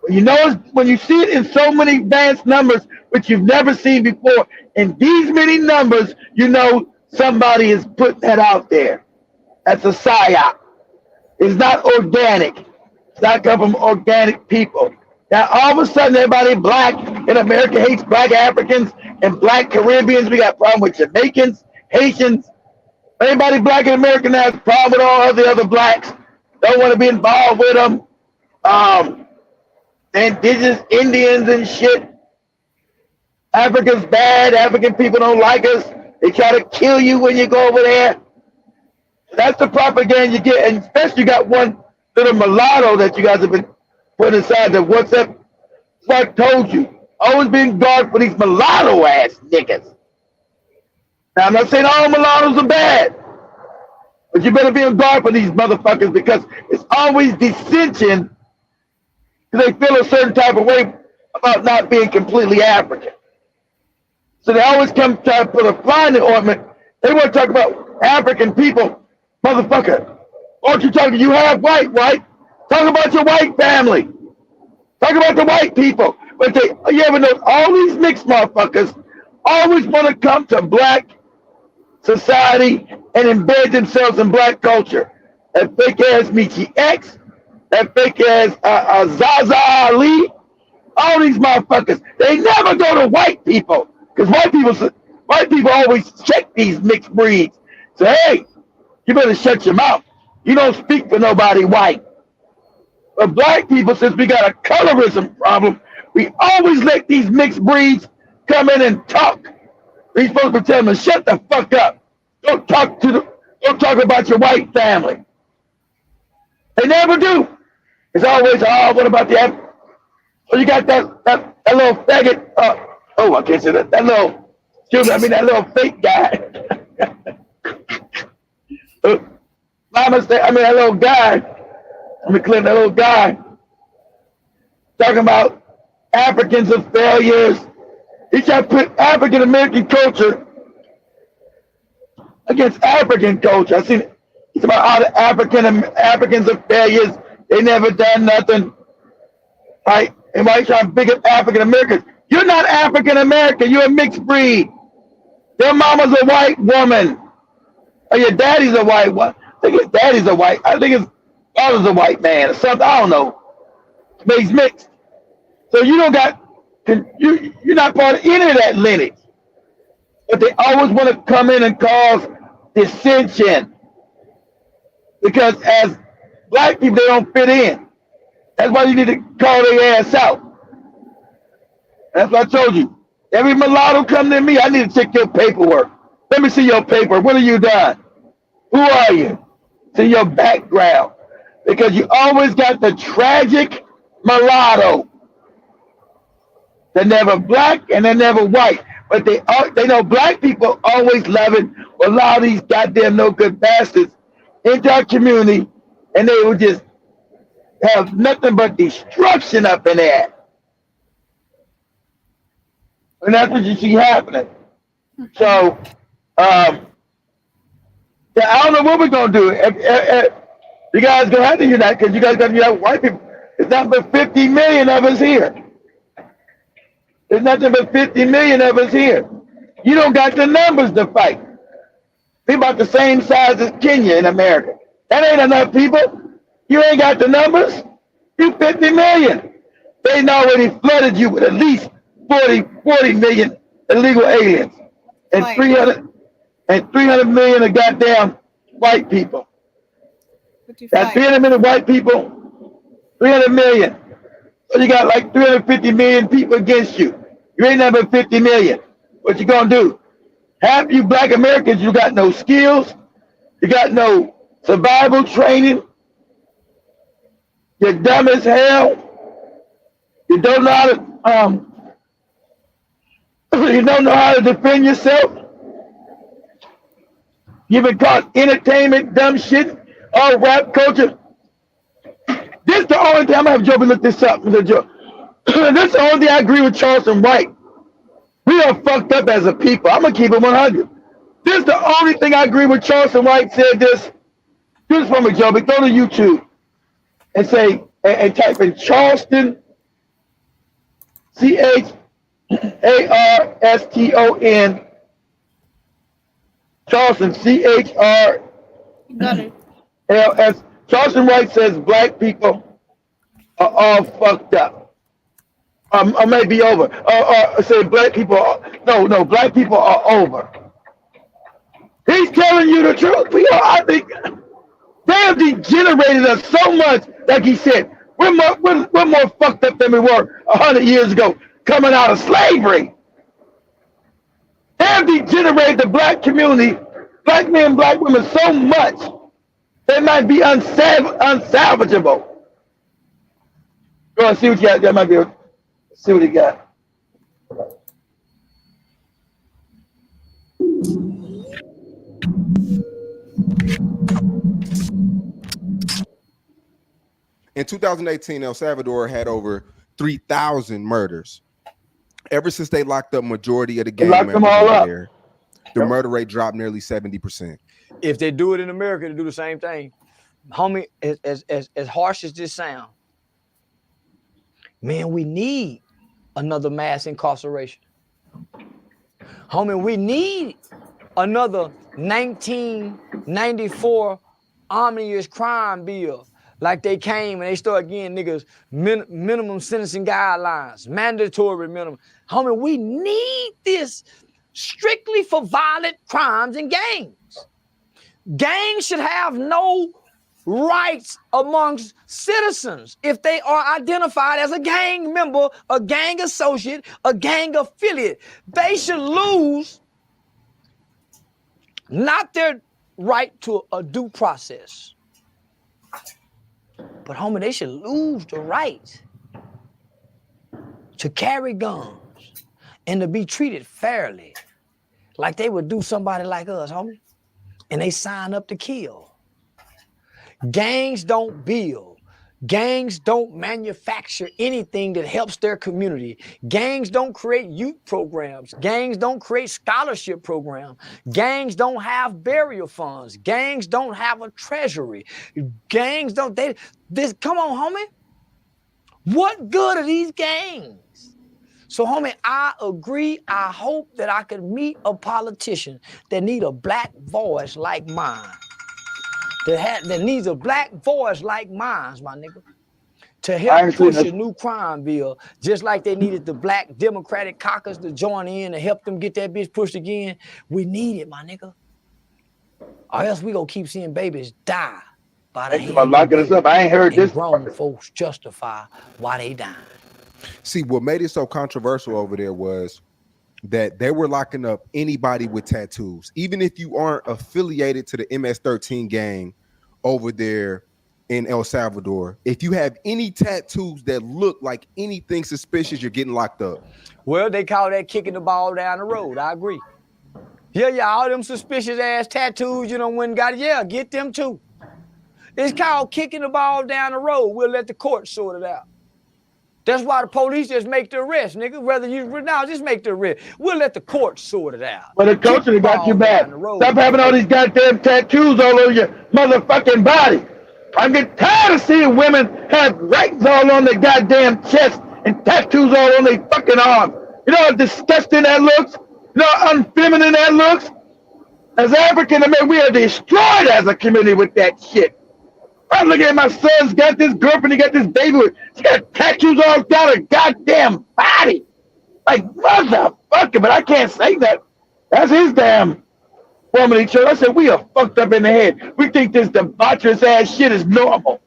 When you see it in so many vast numbers, which you've never seen before, in these many numbers, you know somebody is putting that out there. That's a psyop. It's not organic. It's not come from organic people. Now, all of a sudden, everybody black in America hates black Africans and black Caribbeans. We got a problem with Jamaicans, Haitians. Anybody black in America now has a problem with all the other blacks. Don't want to be involved with them. Indigenous Indians and shit. Africa's bad. African people don't like us. They try to kill you when you go over there. That's the propaganda you get. And especially you got one little mulatto that you guys have been putting aside. The what's up? Like I told you. Always being guard for these mulatto ass niggas. Now I'm not saying all mulattoes are bad. But you better be on guard for these motherfuckers because it's always dissension because they feel a certain type of way about not being completely African. So they always come try to put a fly in the ointment. They want to talk about African people. Motherfucker, aren't you talking? You have white? Talk about your white family. Talk about the white people. But you ever know all these mixed motherfuckers always want to come to black society and embed themselves in black culture. That fake ass Michi X, that fake ass Zaza Ali, all these motherfuckers, they never go to white people because white people always check these mixed breeds. So hey, you better shut your mouth. You don't speak for nobody white. But black people, since we got a colorism problem, we always let these mixed breeds come in and talk. We're supposed to be telling them, shut the fuck up. Don't talk about your white family. They never do. It's always, what about the African? So you got that little faggot, I can't say that. That little fake guy. that little guy. Let me clear that little guy. Talking about Africans are failures. He tried to put African American culture against African culture. I seen it. It's about how the Africans are failures. They never done nothing. Right? And why you trying to big up African Americans? You're not African American. You're a mixed breed. Your mama's a white woman. Or your daddy's a white one. I think his daddy's a white. I think his father's a white man or something. I don't know. But he's mixed. So you don't got, you're not part of any of that lineage. But they always want to come in and cause dissension. Because as black people, they don't fit in. That's why you need to call their ass out. That's what I told you. Every mulatto come to me, I need to check your paperwork. Let me see your paper. What have you done? Who are you? See your background. Because you always got the tragic mulatto. They're never black and they're never white. But they know black people always loving a lot of these goddamn no good bastards into our community, and they would just have nothing but destruction up in there. And that's what you see happening. So, I don't know what we're going to do. You guys going to have to unite because you guys got to unite white people. There's nothing but 50 million of us here. There's nothing but 50 million of us here. You don't got the numbers to fight. We're about the same size as Kenya in America. That ain't enough people. You ain't got the numbers. You 50 million. They already flooded you with at least 40 million illegal aliens. And 300 million of goddamn white people. That's 300 million white people, 300 million. So you got like 350 million people against you. You ain't never 50 million. What you gonna do? Half you black Americans, you got no skills. You got no survival training. You're dumb as hell. You don't know how to, you don't know how to defend yourself. You've been caught entertainment, dumb shit, all rap culture. This the only thing I'm gonna have Joby look this up. This is the only thing I agree with Charleston White. We are fucked up as a people. I'm gonna keep it 100. This is the only thing I agree with. Charleston White said this. Do this for me, Joby. Go to YouTube and say and type in Charleston, CHARSTON, Charleston, Got it. CHRLS. Charleston White says black people are all fucked up. Or maybe over. Or say black people are, no, black people are over. He's telling you the truth. We are, I think, they have degenerated us so much, like he said. We're more fucked up than we were 100 years ago, coming out of slavery. They have degenerated the black community, black men, black women, so much they might be unsalvageable. Go and see what you got. That might be. See what he got. In 2018, El Salvador had over 3,000 murders. Ever since they locked up majority of the gang members over there, the murder rate dropped nearly 70%. If they do it in America, they do the same thing. Homie, as harsh as this sound, man, we need another mass incarceration. Homie, we need another 1994 omnibus crime bill. Like they came and they started getting niggas minimum sentencing guidelines, mandatory minimum. Homie, we need this strictly for violent crimes and gangs. Gangs should have no rights amongst citizens if they are identified as a gang member, a gang associate, a gang affiliate. They should lose not their right to a due process, but homie, they should lose the right to carry guns and to be treated fairly, like they would do somebody like us, homie. And they sign up to kill. Gangs don't build. Gangs don't manufacture anything that helps their community. Gangs don't create youth programs. Gangs don't create scholarship programs. Gangs don't have burial funds. Gangs don't have a treasury. Gangs don't, come on, homie. What good are these gangs? So, homie, I agree. I hope that I could meet a politician that need a black voice like mine. That needs a black voice like mine, my nigga, to help push a new crime bill, just like they needed the black Democratic caucus to join in and help them get that bitch pushed again. We need it, my nigga. Or else we gonna keep seeing babies die by the hand. Locking us up. I ain't heard this. Grown folks justify why they dying. See, what made it so controversial over there was that they were locking up anybody with tattoos, even if you aren't affiliated to the MS-13 gang over there in El Salvador. If you have any tattoos that look like anything suspicious, you're getting locked up. Well, they call that kicking the ball down the road. I agree. Yeah, all them suspicious ass tattoos you done went and got, yeah, get them too. It's called kicking the ball down the road. We'll let the court sort it out. That's why the police just make the arrest, nigga. Just make the arrest. We'll let the court sort it out. But the culture got you back. Stop having all these goddamn tattoos all over your motherfucking body. I'm getting tired of seeing women have writings all on their goddamn chest and tattoos all on their fucking arms. You know how disgusting that looks? You know how unfeminine that looks? As African American, we are destroyed as a community with that shit. I'm looking at my son's got this girlfriend, he got this baby with, she got tattoos all down her goddamn body. Like, motherfucker, but I can't say that. That's his damn woman in church. I said, we are fucked up in the head. We think this debaucherous ass shit is normal.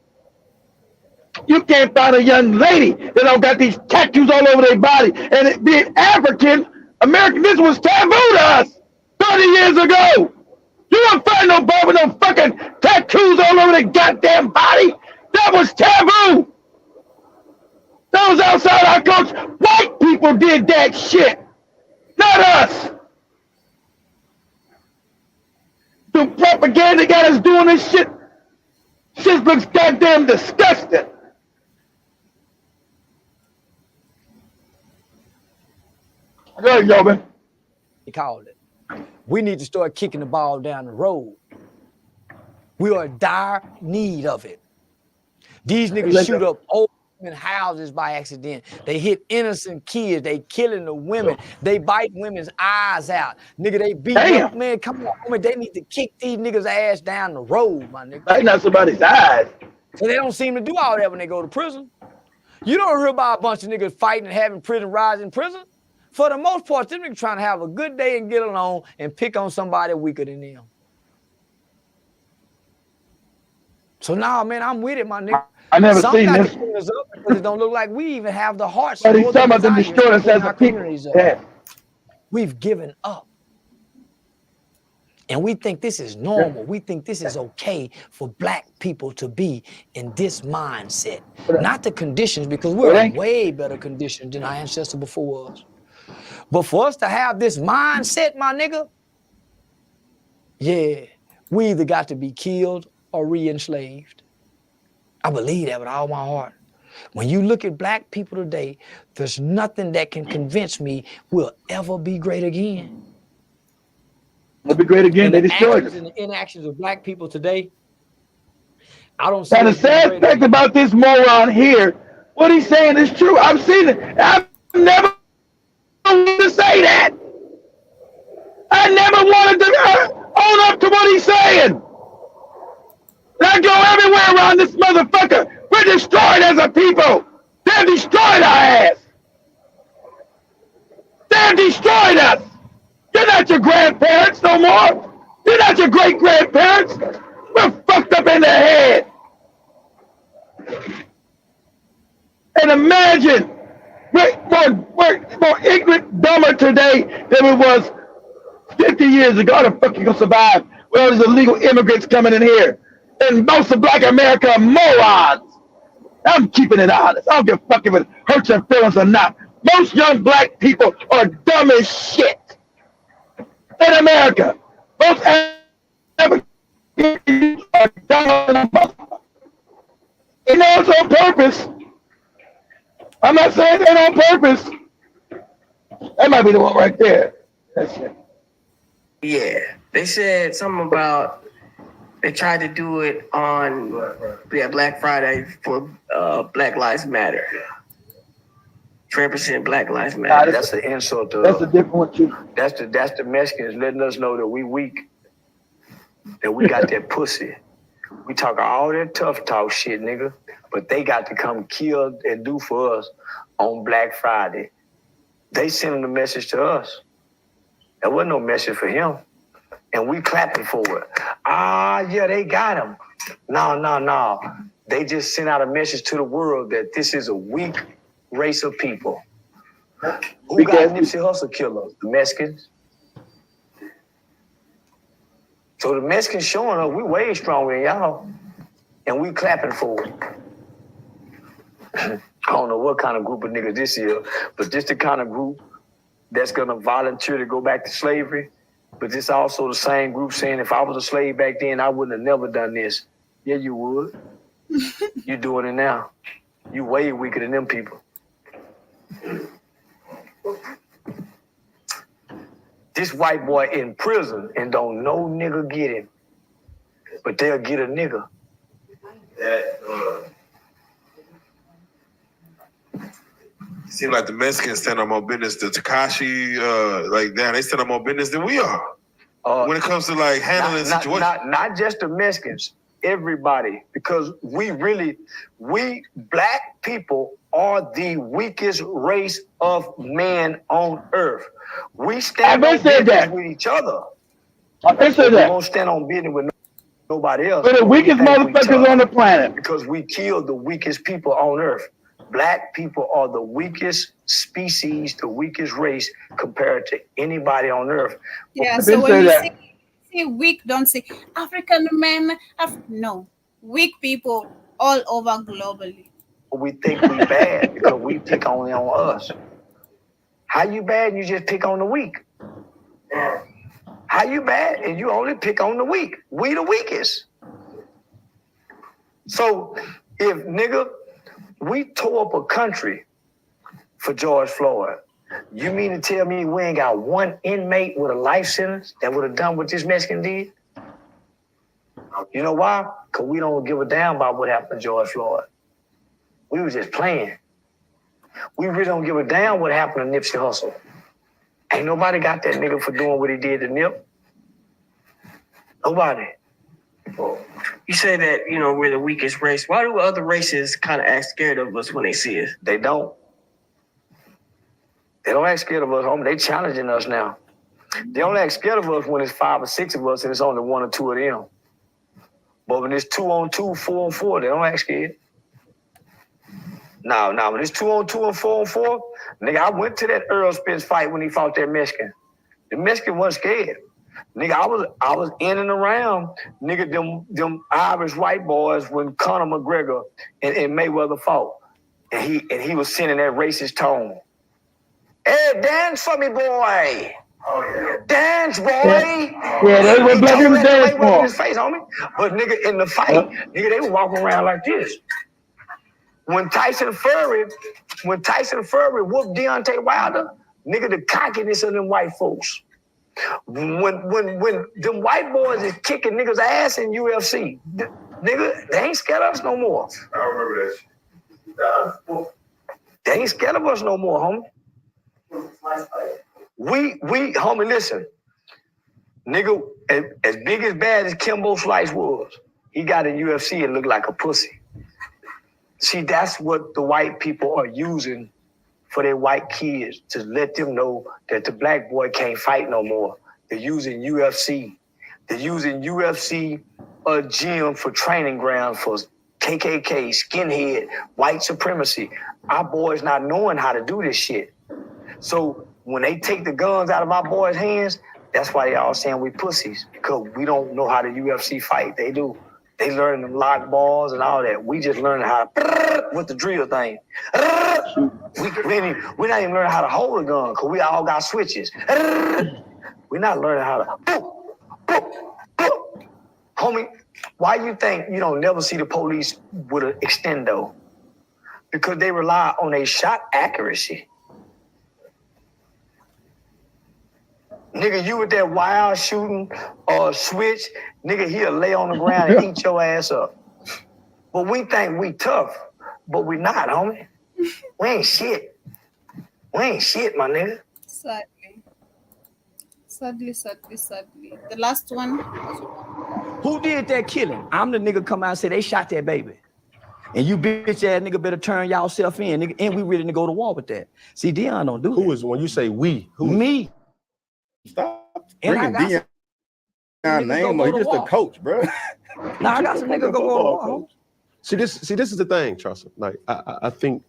You can't find a young lady that don't got these tattoos all over their body. And it being African American, this was taboo to us 30 years ago. You don't find no boy with no fucking tattoos all over their goddamn body. That was taboo. Those outside our culture, white people did that shit, not us. The propaganda got us doing this shit. Shit looks goddamn disgusting. Go ahead, Yoba. He called it. We need to start kicking the ball down the road. We are in dire need of it. These niggas shoot up old women houses by accident. They hit innocent kids. They killing the women. They bite women's eyes out. Nigga, they beat up. Man, come on, man. They need to kick these niggas' ass down the road, my nigga. Biting out somebody's eyes. So they don't seem to do all that when they go to prison. You don't hear about a bunch of niggas fighting and having prison riots in prison. For the most part, them niggas trying to have a good day and get along and pick on somebody weaker than them. So now, man, I'm with it, my nigga. I never seen this. Us up because it don't look like we even have the hearts. But he's talking about them destroying us as a people. Yeah. We've given up. And we think this is normal. We think this is okay for black people to be in this mindset. Not the conditions, because we're in way better conditions than our ancestors before us. But for us to have this mindset, my nigga, yeah, we either got to be killed or re-enslaved. I believe that with all my heart. When you look at black people today, there's nothing that can convince me we'll ever be great again. We'll be great again. They destroyed us. And the inactions of black people today, I don't see. Now the sad fact about this moron here, what he's saying is true. I've seen it. I've never wanted to say that. I never wanted to own up to what he's saying. I go everywhere around this motherfucker. We're destroyed as a people. They've destroyed our ass. They've destroyed us. You're not your grandparents no more. You're not your great-grandparents. We're fucked up in the head. And imagine, we're more ignorant, dumber today than we was 50 years ago. How the fuck you gonna survive with all these illegal immigrants coming in here? And most of black America are morons. I'm keeping it honest. I don't give a fuck if it hurts your feelings or not. Most young black people are dumb as shit in America. Most Africans are dumb as fuck. You know it's on purpose. I'm not saying that on purpose. That might be the one right there. That's it. Yeah, they said something about they tried to do it on Black Friday for Black Lives Matter. Represent Black Lives Matter. That's an insult to That's a different one too. That's the Mexicans letting us know that we weak, that we got that pussy. We talk all that tough talk shit, nigga, but they got to come kill and do for us on Black Friday. They sending a message to us. There wasn't no message for him. And we clapping for it. Yeah, they got him. No. They just sent out a message to the world that this is a weak race of people. Who got Nipsey Hussle killers? The Mexicans. So the Mexicans showing us we way stronger than y'all. And we clapping for it. I don't know what kind of group of niggas this is, but this the kind of group that's gonna volunteer to go back to slavery. But this also the same group saying if I was a slave back then, I wouldn't have never done this. Yeah, you would. You doing it now. You way weaker than them people. This white boy in prison and don't no nigga get him. But they'll get a nigga. Seems like the Mexicans stand on more business. The Tekashi, they stand on more business than we are. When it comes to like handling situations. Not just the Mexicans, everybody. Because we black people are the weakest race of man on earth. We stand on business with each other. I said that. We won't stand on business with nobody else. We're the weakest motherfuckers on the planet. Because we killed the weakest people on earth. Black people are the weakest species, the weakest race compared to anybody on earth. Yeah, so when you say weak, don't say African men. No, weak people all over globally. We think we bad because we pick only on us. How you bad and you just pick on the weak? How you bad and you only pick on the weak? We the weakest. So if we tore up a country for George Floyd. You mean to tell me we ain't got one inmate with a life sentence that would have done what this Mexican did? You know why? Because we don't give a damn about what happened to George Floyd. We was just playing. We really don't give a damn what happened to Nipsey Hussle. Ain't nobody got that nigga for doing what he did to Nip. Nobody. You say that, you know, we're the weakest race. Why do other races kind of act scared of us when they see us? They don't. They don't act scared of us, homie. They challenging us now. They only act scared of us when it's 5 or 6 of us and it's only 1 or 2 of them. But when it's 2 on 2, 4 on 4, they don't act scared. Now, when it's 2 on 2 and 4 on 4, nigga, I went to that Earl Spence fight when he fought that Mexican. The Mexican wasn't scared. Nigga, I was in and around, nigga, them Irish white boys when Conor McGregor and Mayweather fought. And he was sending that racist tone. Hey, dance for me, boy. Oh, yeah. Dance, boy. Yeah, that's what black people dance for. His face, homie. But nigga, in the fight, nigga, they were walking around like this. When Tyson Fury whooped Deontay Wilder, nigga, the cockiness of them white folks. When them white boys is kicking niggas' ass in UFC, nigga, they ain't scared of us no more. I remember that. They ain't scared of us no more, homie. We, homie, listen. Nigga, as big as bad as Kimbo Slice was, he got in UFC and looked like a pussy. See, that's what the white people are using for their white kids, to let them know that the black boy can't fight no more. They're using UFC. They're using UFC, a gym for training ground for KKK, skinhead, white supremacy. Our boys not knowing how to do this shit. So when they take the guns out of our boys' hands, that's why they all saying we pussies, because we don't know how the UFC fight. They do. They learn them lock balls and all that. We just learning how to with the drill thing. We're not even learning how to hold a gun because we all got switches. We're not learning how to. Homie, why you think you don't never see the police with an extendo? Because they rely on a shot accuracy. Nigga, you with that wild shooting or switch, nigga, he'll lay on the ground and eat your ass up. But we think we tough, but we not, homie. We ain't shit. We ain't shit, my nigga. Sadly. The last one. Who did that killing? I'm the nigga come out and say they shot that baby. And you bitch ass nigga better turn y'all self in, nigga, and we ready to go to war with that. See, Dion don't do that. Who is, when you say we? Who? Me. Stop bringing Dion name up. He's just a coach, bro. Now I got some nigga go to war. See, this is the thing, Charles. Like, I think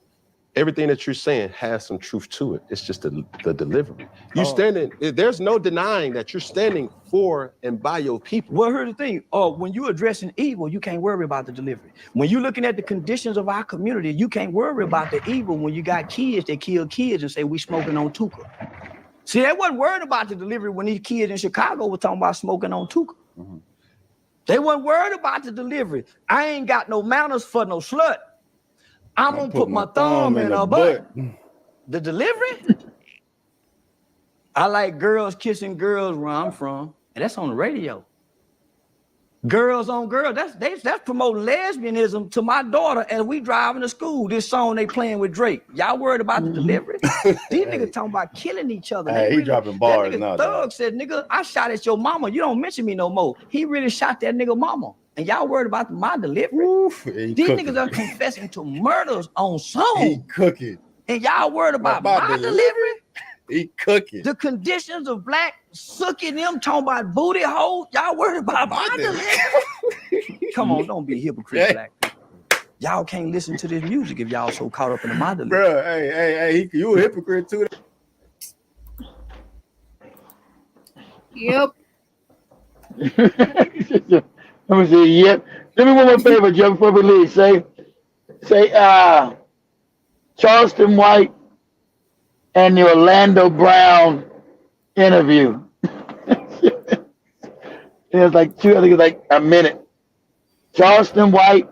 everything that you're saying has some truth to it. It's just the delivery. You standing, there's no denying that you're standing for and by your people. Well, here's the thing. When you're addressing evil, you can't worry about the delivery. When you're looking at the conditions of our community, you can't worry about the evil when you got kids that kill kids and say we smoking on Tuka. See, they wasn't worried about the delivery when these kids in Chicago were talking about smoking on Tuka. Mm-hmm. They weren't worried about the delivery. I ain't got no manners for no slut. I'm gonna put my thumb in her butt. The delivery? I like girls kissing girls where I'm from, and that's on the radio. Girls on girls, that's promoting lesbianism to my daughter as we driving to school. This song they playing with Drake. Y'all worried about the delivery? These niggas talking about killing each other. Hey, he dropping bars that nigga now. Thug said, nigga, I shot at your mama. You don't mention me no more. He really shot that nigga mama. And y'all worried about my delivery? These niggas are confessing to murders on song. He cooking. And y'all worried about my delivery? He cooking. The conditions of black sucking them talking about booty holes. Y'all worried about my delivery? Come on, don't be a hypocrite, black people. Y'all can't listen to this music if y'all so caught up in the my delivery. Bro, hey, you a hypocrite too. Yep. Let me see. Yep. Let me one more favor, Joe, before we leave. Say, Charleston White and the Orlando Brown interview. It was like I think it was like a minute. Charleston White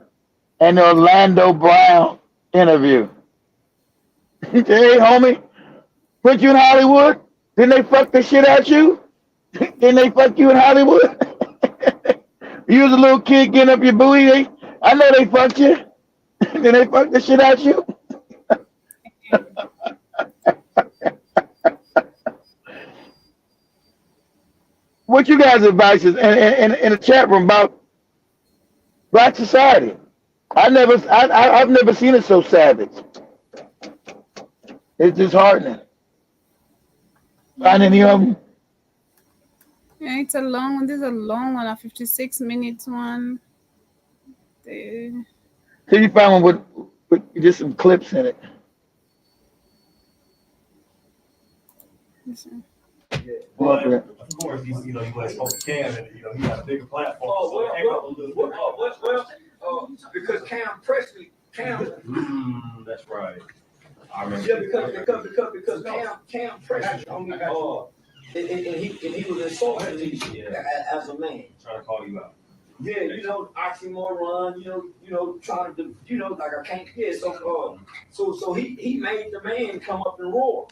and the Orlando Brown interview. Hey, homie, Put you in Hollywood? Didn't they fuck the shit out you? Didn't they fuck you in Hollywood? You was a little kid getting up your booty. I know they fucked you. Didn't they fuck the shit out you? What you guys' advice is in the chat room about black society? I've never seen it so savage. It's disheartening. Find any of them? Yeah, it's a long one. This is a long one, a 56 minutes one. Can you find one with just some clips in it? Yeah. Well, of course, you let's hope Cam, and he got a bigger platform. Because Cam Presley, that's right. I remember. Yeah, because Cam Presley, and he was insulting me as a man. Trying to call you out. Yeah, oxymoron, trying to, like I can't. Yeah, so he made the man come up and roar.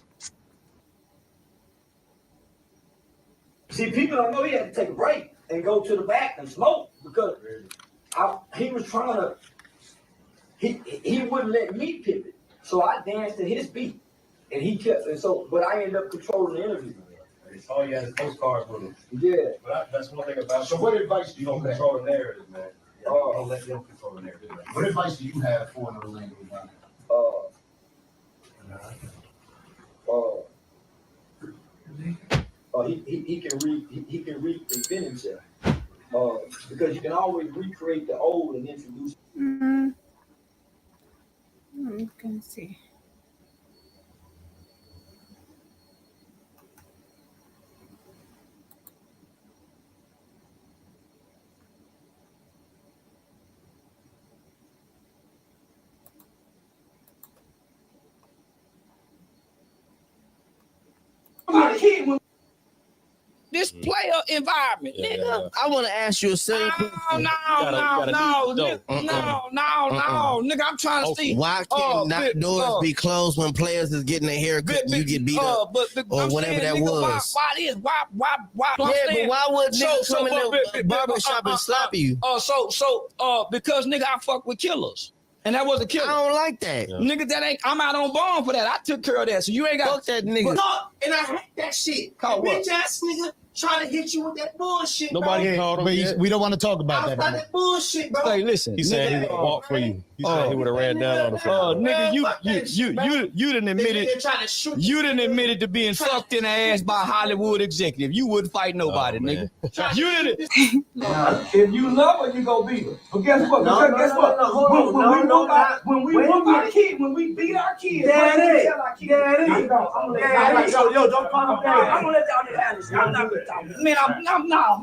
See, people don't know he had to take a break and go to the back and smoke because he was trying to. He wouldn't let me pivot, so I danced to his beat, and he kept. And so, but I ended up controlling the interview. It's all you had is postcards with him. Yeah, but that's one thing about. So, what advice do you don't control the narrative, man? Don't let them control the narrative. What advice do you have for an Orlando guy? He can reinvent himself. Because you can always recreate the old and introduce. You can see. This player environment, nigga. I want to ask you a simple question. No, nigga. I'm trying to see. Why can't doors be closed when players is getting a haircut and you get beat up, or whatever that was? Why this? Why? Yeah, but why would nigga come in the barbershop and slap you? Because nigga, I fuck with killers. And that was a killer. I don't like that. Nigga, that ain't, I'm out on bond for that. I took care of that. So you ain't got. Fuck that nigga. And I hate that shit. Call what? Bitch ass nigga trying to hit you with that bullshit. Nobody called him. But we don't want to talk about that. About that bullshit, bro. Hey, listen. He said he would walk for you. He said he would have ran down on the floor. Nigga, you didn't admit it. You didn't admit it to being fucked in the ass by a Hollywood executive. You wouldn't fight nobody, nigga. You didn't. If you love her, you go beat her. But guess what? When we whoop our kids, when we beat our kids, Daddy, I'm don't call him daddy. I'm gonna let y'all have this. I'm not gonna talk. Man, I'm not.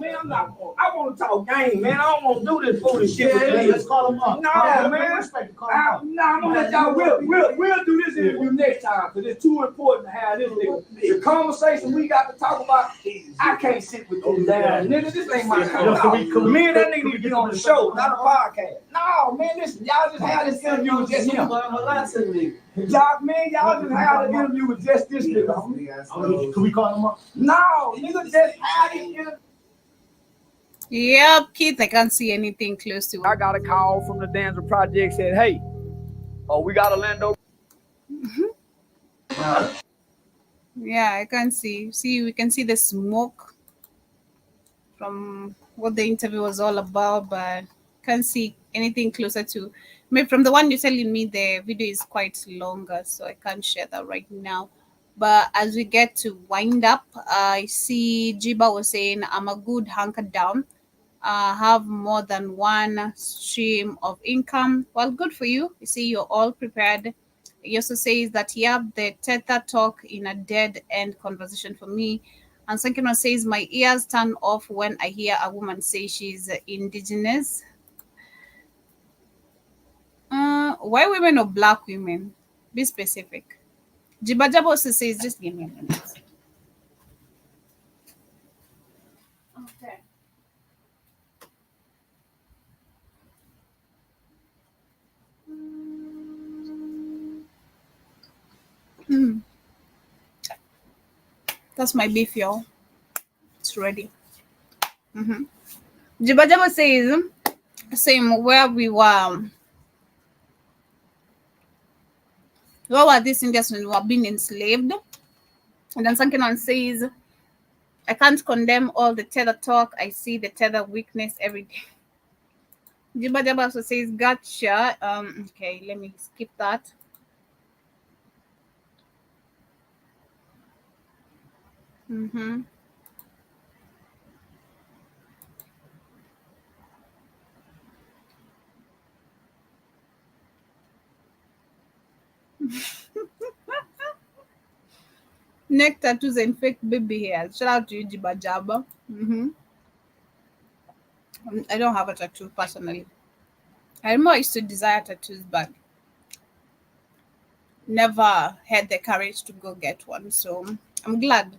I want to talk game, man. I don't want to do this foolish shit. Let's call him up. No, man. I'm gonna let y'all. We'll do this interview next time because it's too important to have this nigga. The conversation we got to talk about, I can't sit with you down, nigga. This ain't my conversation. Me and that nigga need to get on the show, not a podcast. No, man. Listen, y'all just have this interview with just him. Y'all just have an interview with just this nigga. Can we call him up? No, nigga, just have this interview. Yep, Keith, I can't see anything close to it. I got a call from the Danza Project, said, hey, we got Orlando. Yeah, I can see. See, we can see the smoke from what the interview was all about, but can't see anything closer to. Maybe from the one you're telling me, the video is quite longer, so I can't share that right now. But as we get to wind up, I see Jiba was saying, I'm a good hunker down. Have more than one stream of income. Well, good for you. You see, you're all prepared. He also says that, yeah, the Tether talk in a dead end conversation for me. And second one says, my ears turn off when I hear a woman say she's indigenous. Why women or black women? Be specific. Jibajab also says, just give me a minute. Okay. That's my beef, y'all. It's ready. Jibajaba says, same where we were. Where were these Indians when we were being enslaved? And then Sankinon says, I can't condemn all the tether talk. I see the tether weakness every day. Jibajaba also says, gotcha. Okay, let me skip that. Neck tattoos and fake baby hairs. Shout out to you, Jibajaba. I don't have a tattoo personally. I remember I used to desire tattoos, but never had the courage to go get one. So I'm glad.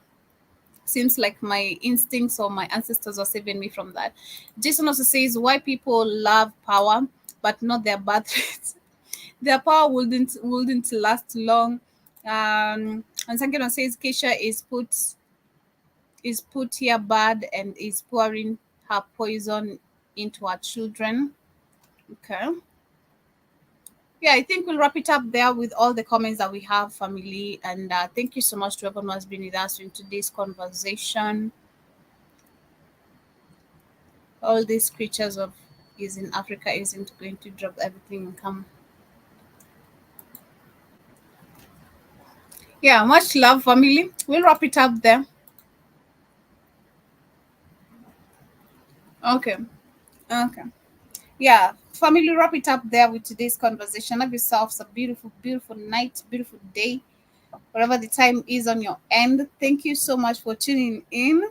Seems like my instincts or my ancestors are saving me from that. Jason also says, why people love power but not their birthrates. Their power wouldn't last long. And Sankino says Keisha is put here bad and is pouring her poison into her children. Okay. Yeah, I think we'll wrap it up there with all the comments that we have, family. And thank you so much to everyone who has been with us in today's conversation. All these creatures of is in Africa isn't going to drop everything and come. Yeah, much love, family. We'll wrap it up there. Okay. Yeah, family, wrap it up there with today's conversation. Have yourselves a beautiful, beautiful night, beautiful day, whatever the time is on your end. Thank you so much for tuning in.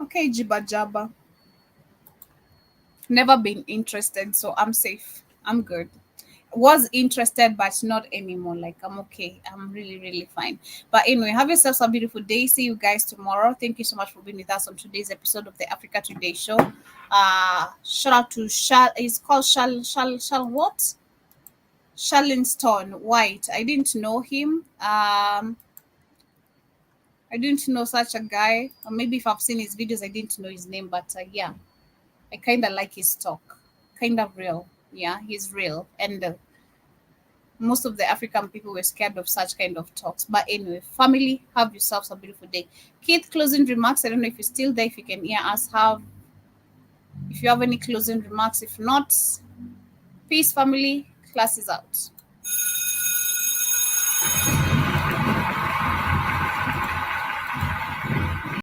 Okay, Jiba Jabba. Never been interested, so I'm safe. I'm good. Was interested, but not anymore. Like, I'm okay. I'm really, really fine. But anyway, have yourselves a beautiful day. See you guys tomorrow. Thank you so much for being with us on today's episode of the Africa Today Show. Shout out to it's called Shal what? Shallinston White. I didn't know him. I didn't know such a guy. Or maybe if I've seen his videos, I didn't know his name. But yeah, I kind of like his talk. Kind of real. Yeah, he's real. And most of the African people were scared of such kind of talks. But anyway, family, have yourselves a beautiful day. Keith, closing remarks. I don't know if you're still there, if you can hear us. If you have any closing remarks. If not, peace, family. Class is out.